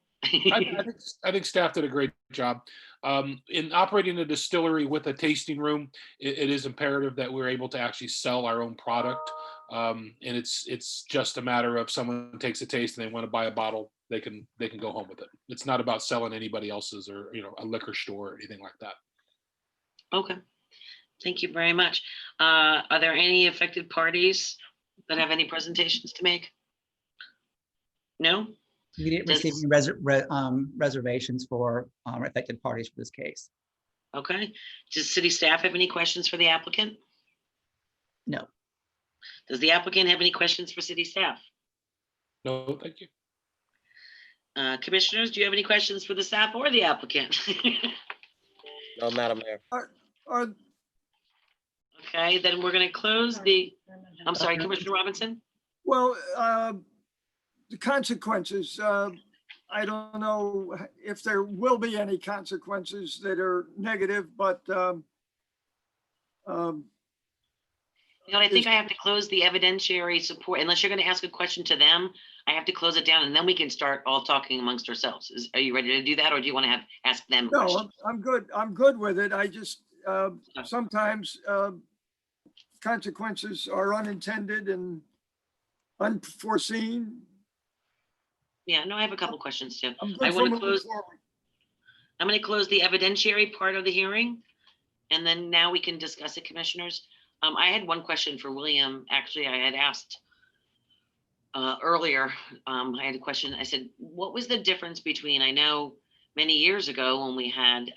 I think staff did a great job. In operating a distillery with a tasting room, it is imperative that we're able to actually sell our own product. And it's just a matter of someone takes a taste and they want to buy a bottle, they can go home with it. It's not about selling anybody else's or, you know, a liquor store or anything like that. Okay, thank you very much. Are there any affected parties that have any presentations to make? No? We didn't Does- receive any reservations for affected parties for this case. Okay, does city staff have any questions for the applicant? No. Does the applicant have any questions for city staff? No, thank you. Commissioners, do you have any questions for the staff or the applicant? No, Madam Mayor. Are, Okay, then we're gonna close the, I'm sorry, Commissioner Robinson? well, the consequences, I don't know if there will be any consequences that are negative, but You know, I think I have to close the evidentiary support, unless you're gonna ask a question to them, I have to close it down and then we can start all talking amongst ourselves. Are you ready to do that, or do you want to ask them a no, question? I'm good. I'm good with it. I just, sometimes consequences are unintended and unforeseen. Yeah, no, I have a couple questions too. I'm I good for want to moving close, forward. I'm gonna close the evidentiary part of the hearing. And then now we can discuss it, commissioners. I had one question for William. Actually, I had asked earlier, I had a question. I said, what was the difference between, I know many years ago when we had,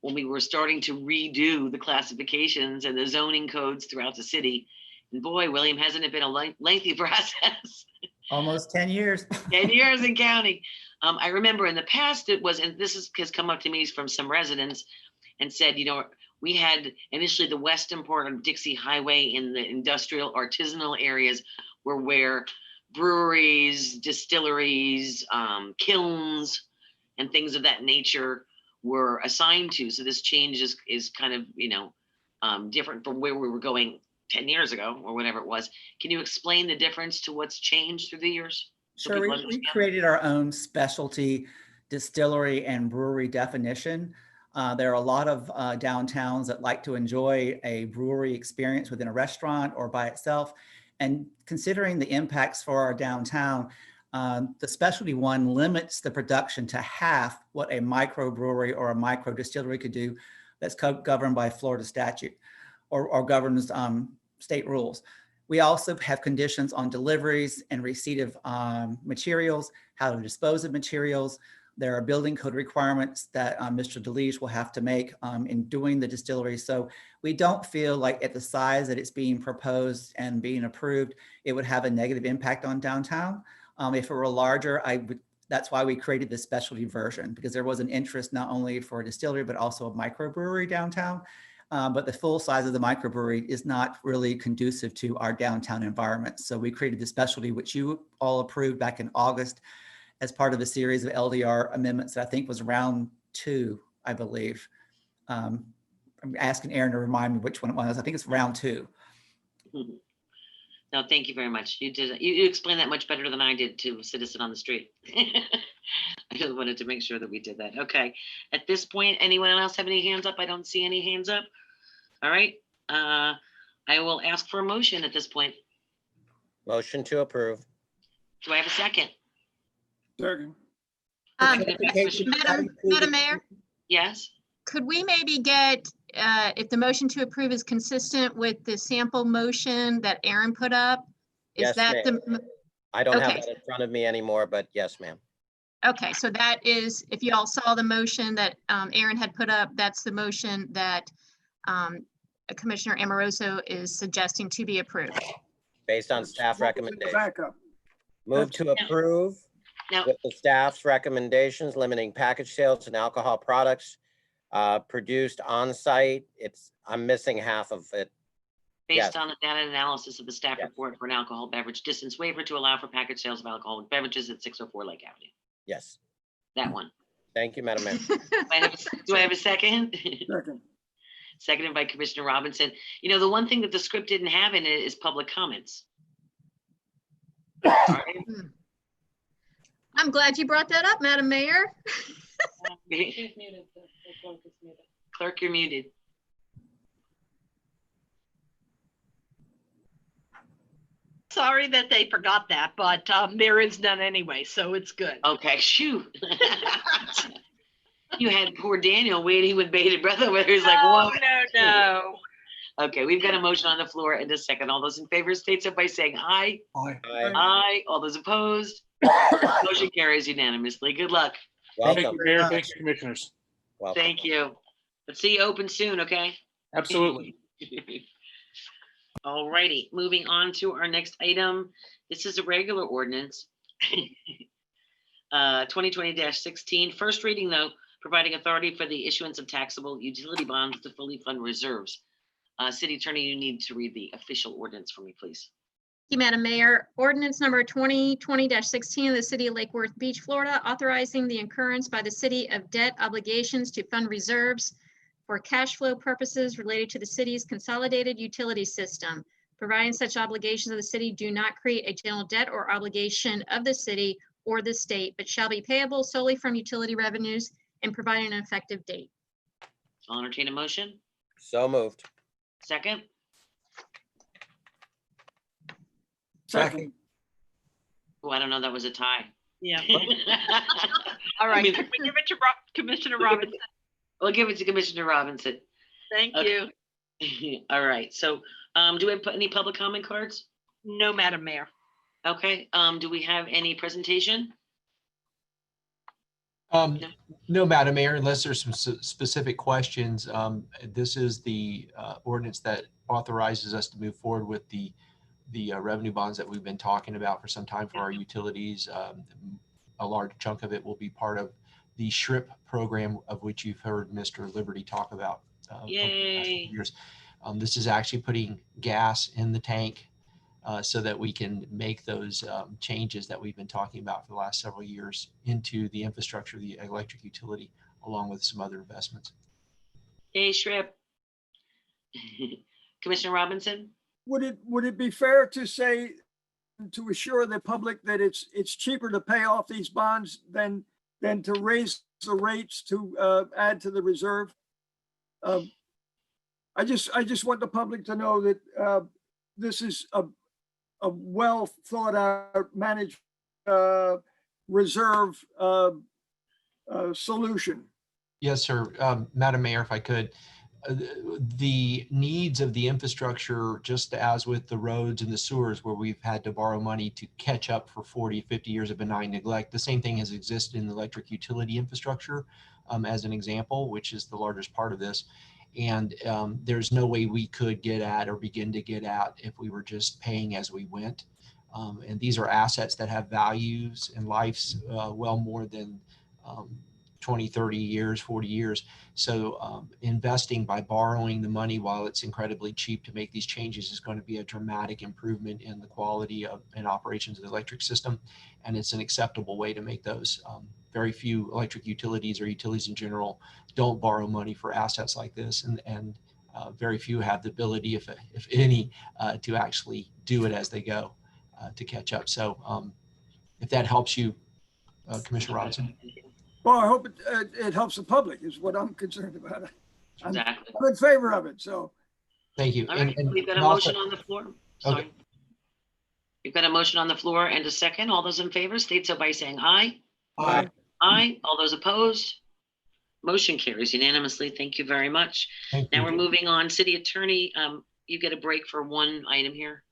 when we were starting to redo the classifications and the zoning codes throughout the city. And boy, William, hasn't it been a lengthy process? Almost 10 years. 10 years and counting. I remember in the past it was, and has come up to me from some residents and said, you know, we had initially the western part of Dixie Highway in the industrial artisanal areas were where breweries, distilleries, kilns, and things of that nature were assigned to. So this change is kind of, you know, different from where we were going 10 years ago or whatever it was. Can you explain the difference to what's changed through the years? So Sure, people we understand? created our own specialty distillery and brewery definition. There are a lot of downtowns that like to enjoy a brewery experience within a restaurant or by itself. And considering the impacts for our downtown, the specialty one limits the production to half what a microbrewery or a micro distillery could do. That's governed by Florida statute or governs state rules. We also have conditions on deliveries and receipt of materials, how to dispose of materials. There are building code requirements that Mr. DeLige will have to make in doing the distillery. So we don't feel like at the size that it's being proposed and being approved, it would have a negative impact on downtown. If it were larger, that's why we created this specialty version, because there was an interest not only for a distillery, but also a microbrewery downtown. But the full size of the microbrewery is not really conducive to our downtown environment. So we created the specialty, which you all approved back in August as part of a series of LDR amendments that I think was round 2, I believe. I'm asking Aaron to remind me which one it was. I think it's round 2. No, thank you very much. You did. You explained that much better than I did to a citizen on the street. I just wanted to make sure that we did that. Okay. At this point, anyone else have any hands up? I don't see any hands up. All right. I will ask for a motion at this point. Motion to approve. Do I have a second? Second. Madam Mayor, Yes. could we maybe get, if the motion to approve is consistent with the sample motion that Aaron put up? Is Yes, that the, I don't have Okay. that in front of me anymore, but yes, ma'am. okay, so that is, if you all saw the motion that Aaron had put up, that's the motion that Commissioner Amoroso is suggesting to be approved. Based on staff What was in the recommendation. backup? Move to approve Now, with the staff's recommendations limiting package sales and alcohol products produced on site. I'm missing half of it. Yes. based on the data analysis of the staff Yes. report for an alcohol beverage distance waiver to allow for package sales of alcoholic beverages at 604 Lake Avenue. Yes. That one. Thank you, Madam Mayor. Do I have a second? Second. Seconded by Commissioner Robinson. You know, the one thing that the script didn't have in it is public comments. All right. I'm glad you brought that up, Madam Mayor. Clerk, you're muted. Sorry that they forgot that, but there is none anyway, so it's good. Okay, shoot. You had poor Daniel waiting with bated breath over there. He's like, what? No. Okay, we've got a motion on the floor and a second. All those in favor state so by saying aye. Aye. Aye. Aye. All those opposed? Motion carries unanimously. Good luck. Thank Welcome. you, Mayor. Thanks, Commissioners. Welcome. Thank you. Let's see you open soon, okay? Absolutely. All righty, moving on to our next item. This is a regular ordinance. 2020-16, first reading though, providing authority for the issuance of taxable utility bonds to fully fund reserves. City Attorney, you need to read the official ordinance for me, please. Thank you, Madam Mayor. Ordinance number 2020-16 of the City of Lake Worth Beach, Florida, authorizing the incurrence by the city of debt obligations to fund reserves for cash flow purposes related to the city's consolidated utility system, providing such obligations of the city do not create a general debt or obligation of the city or the state, but shall be payable solely from utility revenues and providing an effective date. I'll entertain a motion. So moved. Second, Second. oh, I don't know, that was a tie. Yeah. All right. I mean- Can we give it to Commissioner Robinson? We'll give it to Commissioner Robinson. Thank Okay. you. All right, so do we have any public comment cards? No, Madam Mayor. Okay, do we have any presentation? No, Madam Mayor, unless there's some specific questions, this is the ordinance that authorizes us to move forward with the revenue bonds that we've been talking about for some time for our utilities. A large chunk of it will be part of the SHRIP program, of which you've heard Mr. Liberty talk about. Over the past couple Yay. years. This is actually putting gas in the tank so that we can make those changes that we've been talking about for the last several years into the infrastructure, the electric utility, along with some other investments. Hey, Shrip. Commissioner Robinson? Would it be fair to say, to assure the public that it's cheaper to pay off these bonds than to raise the rates to add to the reserve? I just want the public to know that this is a well thought out, managed reserve solution. Yes, sir. Madam Mayor, if I could, the needs of the infrastructure, just as with the roads and the sewers where we've had to borrow money to catch up for 40, 50 years of benign neglect, the same thing has existed in the electric utility infrastructure as an example, which is the largest part of this. And there's no way we could get at or begin to get at if we were just paying as we went. And these are assets that have values and lives well more than 20, 30 years, 40 years. So investing by borrowing the money while it's incredibly cheap to make these changes is going to be a dramatic improvement in the quality of and operations of the electric system. And it's an acceptable way to make those. Very few electric utilities or utilities in general don't borrow money for assets like this. And very few have the ability, if any, to actually do it as they go to catch up. So if that helps you, Commissioner Robinson. Well, I hope it helps the public is what I'm concerned about. Exactly. I'm in favor of it, so. Thank you. All right, we've got a also- motion on the floor. Sorry. We've got a motion on the floor and a second. All those in favor state so by saying aye. Aye. Aye. All those opposed? Motion carries unanimously. Thank you very much. Thank Now you. we're moving on. City Attorney, you get a break for one item here.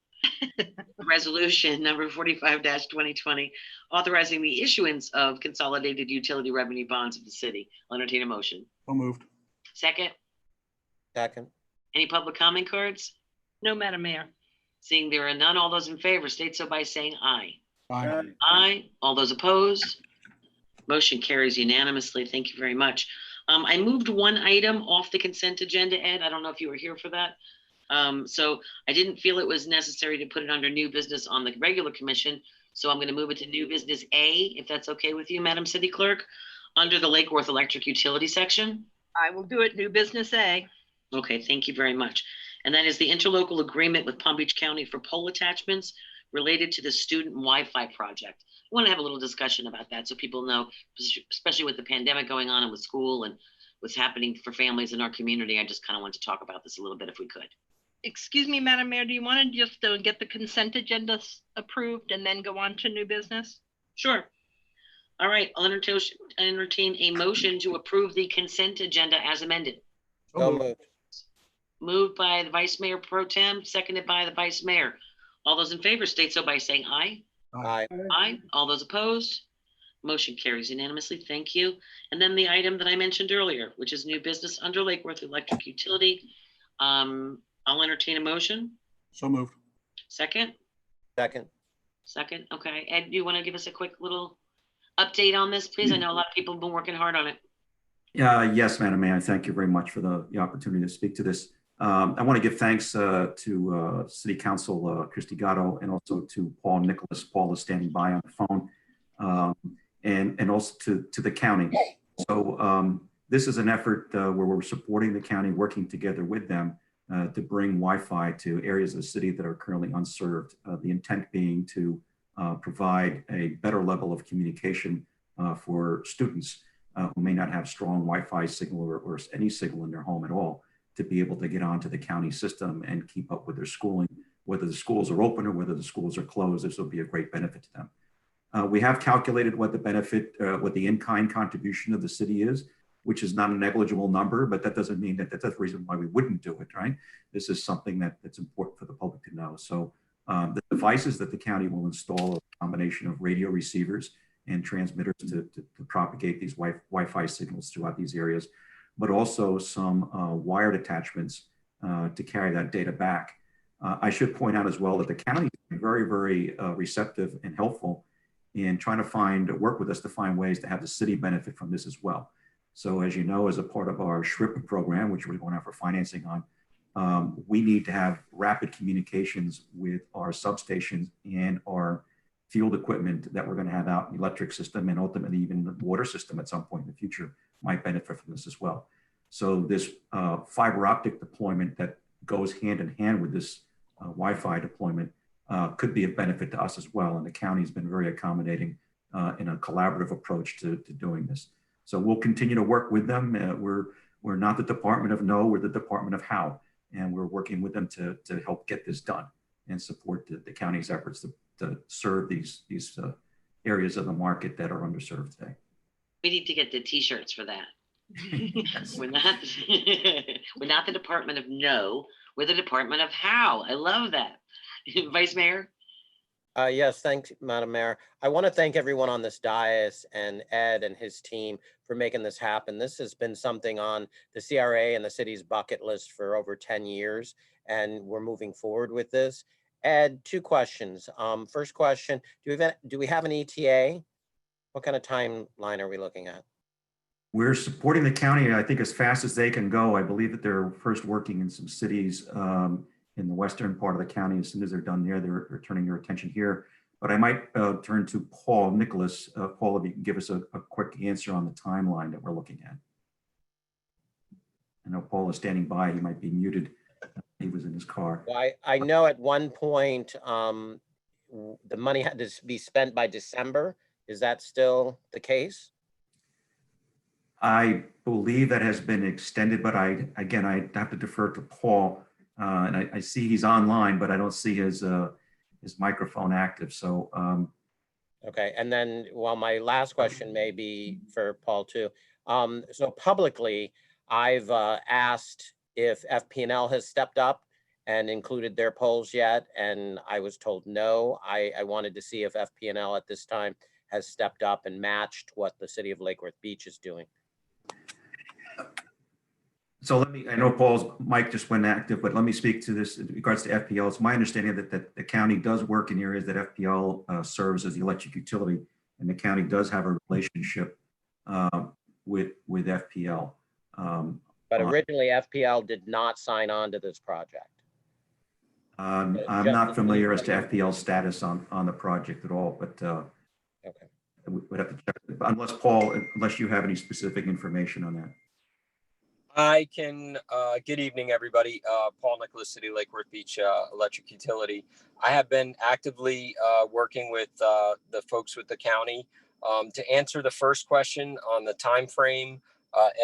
Resolution number 45-2020, authorizing the issuance of consolidated utility revenue bonds of the city. I'll entertain a motion. So moved. Second, Second. any public comment cards? No, Madam Mayor. Seeing there are none, all those in favor state so by saying aye. Aye. Aye. All those opposed? Motion carries unanimously. Thank you very much. I moved one item off the consent agenda, Ed. I don't know if you were here for that. So I didn't feel it was necessary to put it under new business on the regular commission. So I'm going to move it to new business A, if that's okay with you, Madam City Clerk, under the Lake Worth Electric Utility section. I will do it. New business A. Okay, thank you very much. And that is the interlocal agreement with Palm Beach County for pole attachments related to the student Wi-Fi project. I want to have a little discussion about that so people know, especially with the pandemic going on and with school and what's happening for families in our community. I just kind of want to talk about this a little bit if we could. Excuse me, Madam Mayor, do you want to just get the consent agenda approved and then go on to new business? Sure. All right, I'll entertain a motion to approve the consent agenda as amended. So moved. Moved by the Vice Mayor Pro Tem, seconded by the Vice Mayor. All those in favor state so by saying aye. Aye. Aye. All those opposed? Motion carries unanimously. Thank you. And then the item that I mentioned earlier, which is new business under Lake Worth Electric Utility. I'll entertain a motion. So moved. Second? Second. Second. Okay. Ed, do you want to give us a quick little update on this, please? I know a lot of people have been working hard on it. Yes, Madam Mayor. Thank you very much for the opportunity to speak to this. I want to give thanks to City Council Christy Gatto and also to Paul Nicholas. Paul is standing by on the phone, and also to the county. So this is an effort where we're supporting the county, working together with them to bring Wi-Fi to areas of the city that are currently unserved. The intent being to provide a better level of communication for students who may not have strong Wi-Fi signal or any signal in their home at all, to be able to get onto the county system and keep up with their schooling, whether the schools are open or whether the schools are closed. This will be a great benefit to them. We have calculated what the benefit, what the in-kind contribution of the city is, which is not a negligible number, but that doesn't mean that's the reason why we wouldn't do it, right? This is something that's important for the public to know. So the devices that the county will install are a combination of radio receivers and transmitters to propagate these Wi-Fi signals throughout these areas, but also some wired attachments to carry that data back. I should point out as well that the county is very, very receptive and helpful in trying to work with us to find ways to have the city benefit from this as well. So as you know, as a part of our SHRIP program, which we're going out for financing on, we need to have rapid communications with our substations and our field equipment that we're going to have out in the electric system, and ultimately even the water system at some point in the future might benefit from this as well. So this fiber optic deployment that goes hand in hand with this Wi-Fi deployment could be a benefit to us as well. And the county's been very accommodating in a collaborative approach to doing this. So we'll continue to work with them. We're not the Department of No, we're the Department of How, and we're working with them to help get this done and support the county's efforts to serve these areas of the market that are underserved today. We need to get the t-shirts for that. We're not the Department of No, we're the Department of How. I love that. Vice Mayor? Yes, thanks, Madam Mayor. I want to thank everyone on this dais and Ed and his team for making this happen. This has been something on the CRA and the city's bucket list for over 10 years, and we're moving forward with this. Ed, two questions. First question, do we have an ETA? What kind of timeline are we looking at? We're supporting the county, I think, as fast as they can go. I believe that they're first working in some cities in the western part of the county. As soon as they're done there, they're turning their attention here. But I might turn to Paul Nicholas. Paul, if you can give us a quick answer on the timeline that we're looking at. I know Paul is standing by. He might be muted. He was in his car. Well, I know at one point the money had to be spent by December. Is that still the case? I believe that has been extended, but I have to defer to Paul. And I see he's online, but I don't see his microphone active. So okay, and then my last question may be for Paul too. So publicly, I've asked if FP&L has stepped up and included their polls yet, and I was told no. I wanted to see if FP&L at this time has stepped up and matched what the city of Lake Worth Beach is doing. So I know Paul's mic just went active, but let me speak to this in regards to FPL. It's my understanding that the county does work in areas that FPL serves as the electric utility, and the county does have a relationship with FPL. But originally FPL did not sign on to this project. I'm not familiar as to FPL's status on the project at all, but okay, we'd have to check. Unless Paul, unless you have any specific information on that. I can, good evening, everybody. Paul Nicholas, City Lake Worth Beach Electric Utility. I have been actively working with the folks with the county. To answer the first question on the time frame,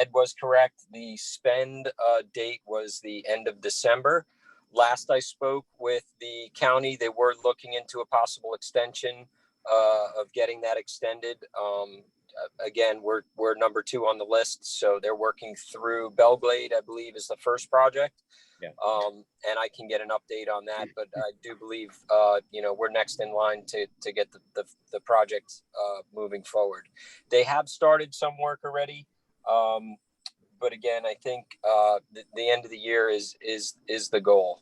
Ed was correct. The spend date was the end of December. Last I spoke with the county, they were looking into a possible extension of getting that extended. Again, we're number 2 on the list, so they're working through Belglade, I believe, is the first project. Yeah. And I can get an update on that, but I do believe we're next in line to get the project moving forward. They have started some work already, but again, I think the end of the year is the goal.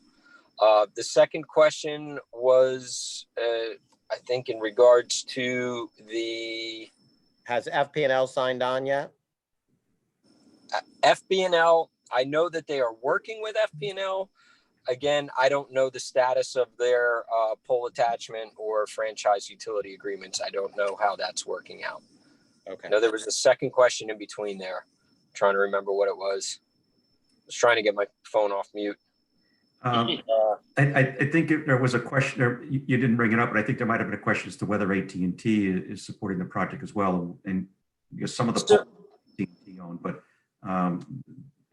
The second question was, I think, in regards to the Has FP&L signed on yet? FP&L. I know that they are working with FP&L. Again, I don't know the status of their pole attachment or franchise utility agreements. I don't know how that's working out. Okay. No, there was a second question in between there. I'm trying to remember what it was. I was trying to get my phone off mute. I think there was a question there. You didn't bring it up, but I think there might have been a question as to whether AT&T is supporting the project as well. And because some of the poles AT&T own, but I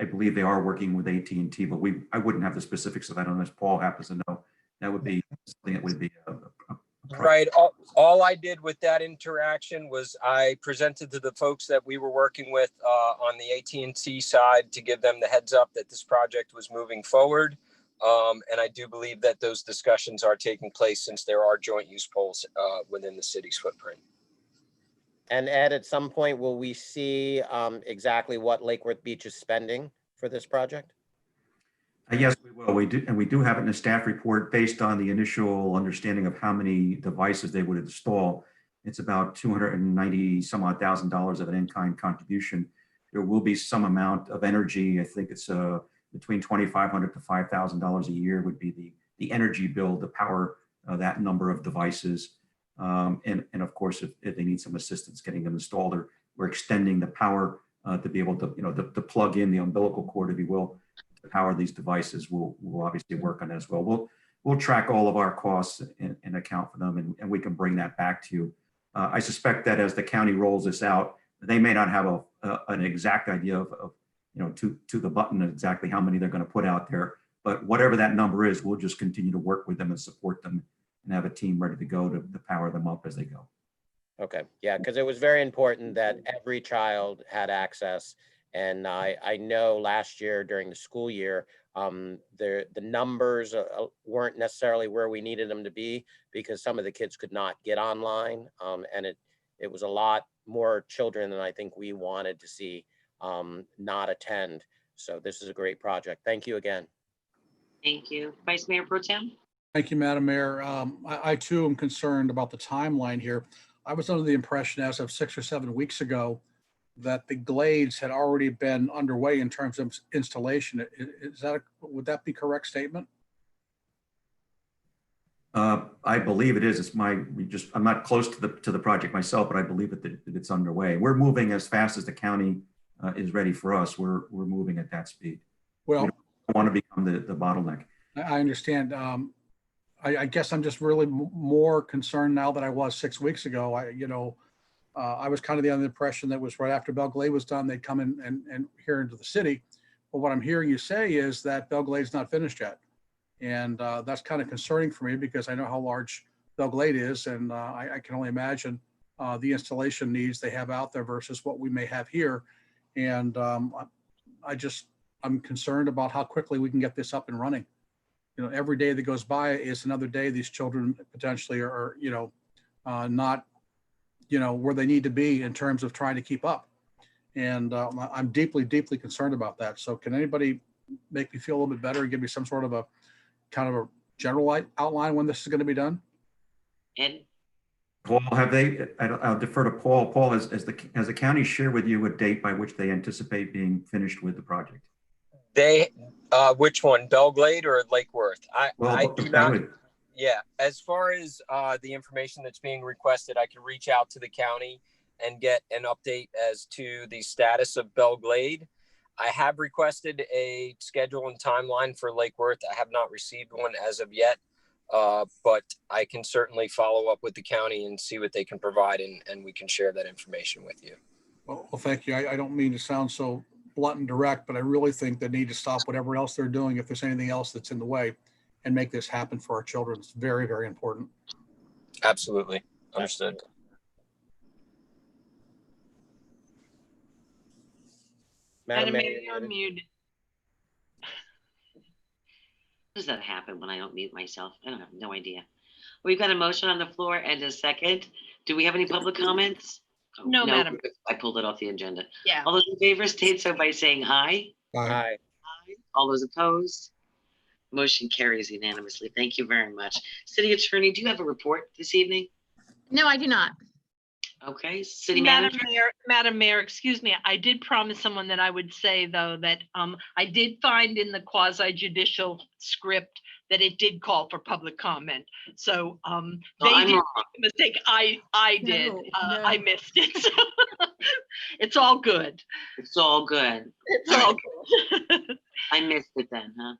believe they are working with AT&T, but I wouldn't have the specifics of that unless Paul happens to know. That would be something that would be right. All I did with that interaction was I presented to the folks that we were working with on the AT&T side to give them the heads up that this project was moving forward. And I do believe that those discussions are taking place since there are joint use poles within the city's footprint. And Ed, at some point, will we see exactly what Lake Worth Beach is spending for this project? Yes, we will. We do, and we do have it in the staff report based on the initial understanding of how many devices they would install. It's about $290 some odd thousand of an in-kind contribution. There will be some amount of energy. I think it's between $2,500 to $5,000 a year would be the energy bill to power that number of devices. And of course, if they need some assistance getting them installed, or we're extending the power to be able to, to plug in the umbilical cord, if you will, to power these devices. We'll obviously work on that as well. We'll track all of our costs and account for them, and we can bring that back to you. I suspect that as the county rolls this out, they may not have an exact idea of to the button exactly how many they're going to put out there, but whatever that number is, we'll just continue to work with them and support them and have a team ready to go to power them up as they go. Okay. Yeah, because it was very important that every child had access. And I know last year during the school year, the numbers weren't necessarily where we needed them to be because some of the kids could not get online. And it was a lot more children than I think we wanted to see not attend. So this is a great project. Thank you again. Thank you. Vice Mayor Pro Tem. Thank you, Madam Mayor. I too am concerned about the timeline here. I was under the impression as of 6 or 7 weeks ago that the glades had already been underway in terms of installation. Would that be a correct statement? I believe it is. I'm not close to the project myself, but I believe that it's underway. We're moving as fast as the county is ready for us. We're moving at that speed. Well, we don't want to become the bottleneck. I understand. I guess I'm just really more concerned now than I was 6 weeks ago. I was kind of under the impression that was right after Belglade was done, they'd come in and here into the city. But what I'm hearing you say is that Belglade's not finished yet. And that's kind of concerning for me because I know how large Belglade is. And I can only imagine the installation needs they have out there versus what we may have here. And I'm concerned about how quickly we can get this up and running. Every day that goes by is another day these children potentially are, not, where they need to be in terms of trying to keep up. And I'm deeply, deeply concerned about that. So can anybody make me feel a little bit better and give me some sort of a kind of a general outline when this is going to be done? Ed? Paul, I'll defer to Paul. Paul, has the county shared with you a date by which they anticipate being finished with the project? Which one, Belglade or Lake Worth? I do not. Yeah, as far as the information that's being requested, I can reach out to the county and get an update as to the status of Belglade. I have requested a schedule and timeline for Lake Worth. I have not received one as of yet, but I can certainly follow up with the county and see what they can provide, and we can share that information with you. Well, thank you. I don't mean to sound so blunt and direct, but I really think they need to stop whatever else they're doing, if there's anything else that's in the way, and make this happen for our children. It's very, very important. Absolutely. Understood. Madam Mayor, Mayor, you're muted. Does that happen when I don't mute myself? I don't have no idea. We've got a motion on the floor and a second. Do we have any public comments? Oh, No, Madam. I pulled it off the agenda. Yeah. All those in favor state so by saying aye. Aye. All those opposed? Motion carries unanimously. Thank you very much. City Attorney, do you have a report this evening? No, I do not. Okay, City Madam Manager? Mayor, Madam Mayor, excuse me. I did promise someone that I would say, though, that I did find in the quasi judicial script that it did call for public comment. So they I'm did wrong. make a mistake. I did. No, I missed it. So it's all good. It's all good. It's all good. I missed it then, huh?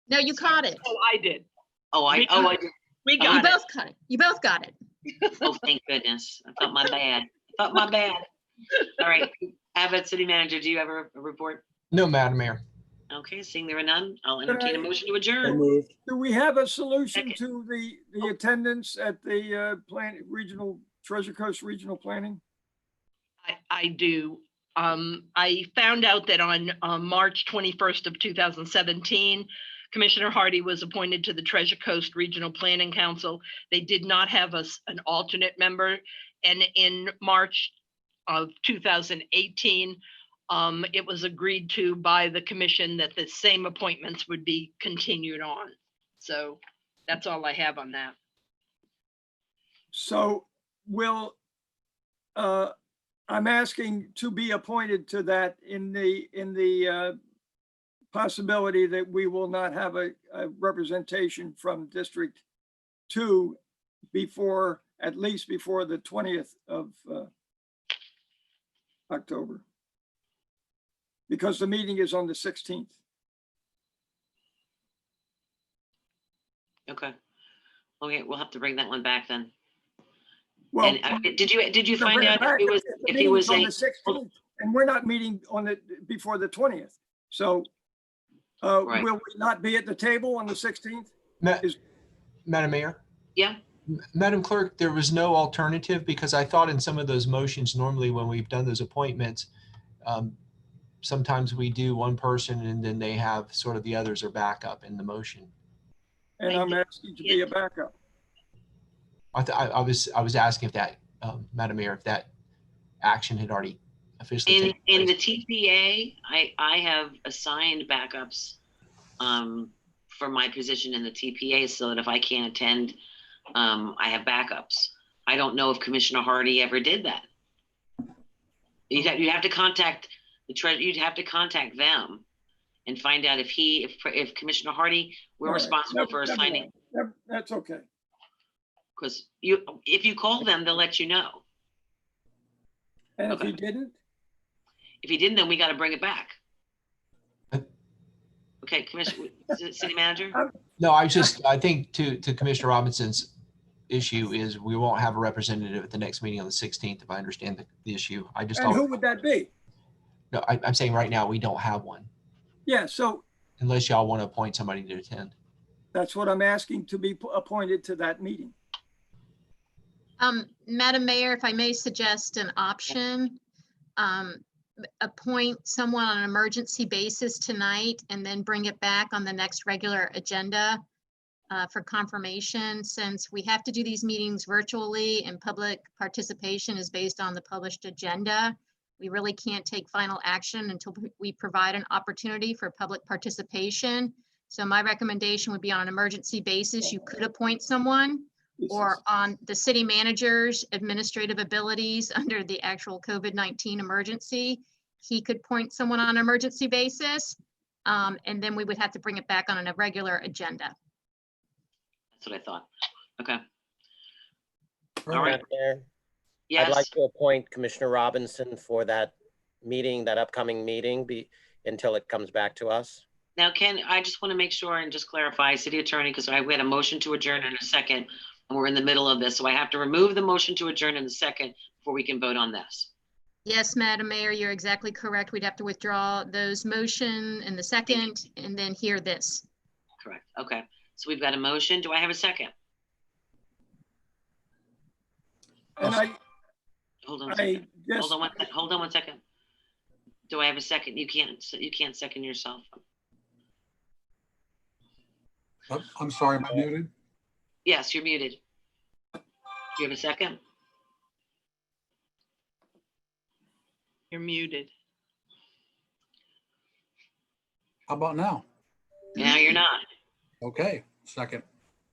No, you caught it. Oh, I did. I did. We You got it. both caught it. You both got it. Oh, thank goodness. I thought my bad. All right, Abbott, City Manager, do you have a report? No, Madam Mayor. Okay, seeing there are none, I'll entertain a motion to So adjourn. moved. Do we have a solution Second. to the attendance at the Treasure Coast Regional Planning? I do. I found out that on March 21st of 2017, Commissioner Hardy was appointed to the Treasure Coast Regional Planning Council. They did not have an alternate member. And in March of 2018, it was agreed to by the commission that the same appointments would be continued on. So that's all I have on that. So I'm asking to be appointed to that in the possibility that we will not have a representation from District 2 at least before the 20th of October. Because the meeting is on the 16th. Okay, we'll have to bring that one back then. Well, And did you no, find bring it out back if he was on a, the 16th, and we're not meeting before the 20th. So Right. will we not be at the table on the 16th? Madam Mayor? yeah? Madam Clerk, there was no alternative because I thought in some of those motions, normally when we've done those appointments, sometimes we do one person and then they have sort of the others are backup in the motion. And I'm asking to be a backup. I was asking if that, Madam Mayor, if that action had already officially taken In the place. TPA, I have assigned backups for my position in the TPA so that if I can't attend, I have backups. I don't know if Commissioner Hardy ever did that. You'd have to contact you'd have to contact them and find out if Commissioner Hardy, we're All right. responsible for Never assigning, mind. That's okay. because if you call them, they'll let you know. And if Okay. he didn't? If he didn't, then we got to bring it back. Okay, Commissioner, City Manager? No, I think to Commissioner Robinson's issue is we won't have a representative at the next meeting on the 16th, if I understand the issue. I just And thought, who would that be? no, I'm saying right now we don't have one Yeah, so unless y'all want to appoint somebody to attend. that's what I'm asking, to be appointed to that meeting. Madam Mayor, if I may suggest an option, appoint someone on an emergency basis tonight and then bring it back on the next regular agenda for confirmation, since we have to do these meetings virtually and public participation is based on the published agenda. We really can't take final action until we provide an opportunity for public participation. So my recommendation would be on an emergency basis. You could appoint someone, or on the city manager's administrative abilities under the actual COVID-19 emergency. He could point someone on an emergency basis, and then we would have to bring it back on a regular agenda. That's what I thought. Okay. All All right. Madam Mayor, Yes. I'd like to appoint Commissioner Robinson for that meeting, that upcoming meeting, until it comes back to us. Now, Ken, I just want to make sure and just clarify, City Attorney, because we had a motion to adjourn in a second, and we're in the middle of this, so I have to remove the motion to adjourn in a second before we can vote on this. Yes, Madam Mayor, you're exactly correct. We'd have to withdraw those motion in the second and then hear this. Correct. Okay. So we've got a motion. Do I have a second? And Hold on. a I second. just, Hold on one second. Do I have a second? You can't second yourself. Oh, I'm sorry, am I muted? Yes, you're muted. Do you have a second? You're muted. How about now? Now you're not. Okay, second.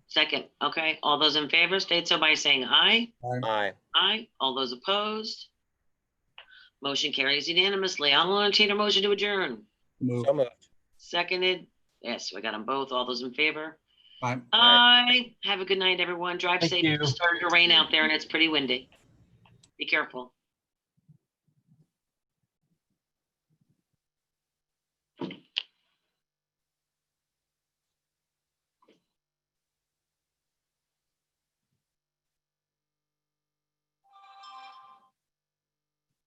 Second. Okay. All those in favor state so by saying aye. Aye. Aye. All those opposed? Motion carries unanimously. I'll entertain a motion to adjourn. Move. So moved. Seconded. Yes, we got them both. All those in favor? Aye. Aye. Have a good night, everyone. Drive Thank safe. you. It's starting to rain out there and it's pretty windy. Be careful.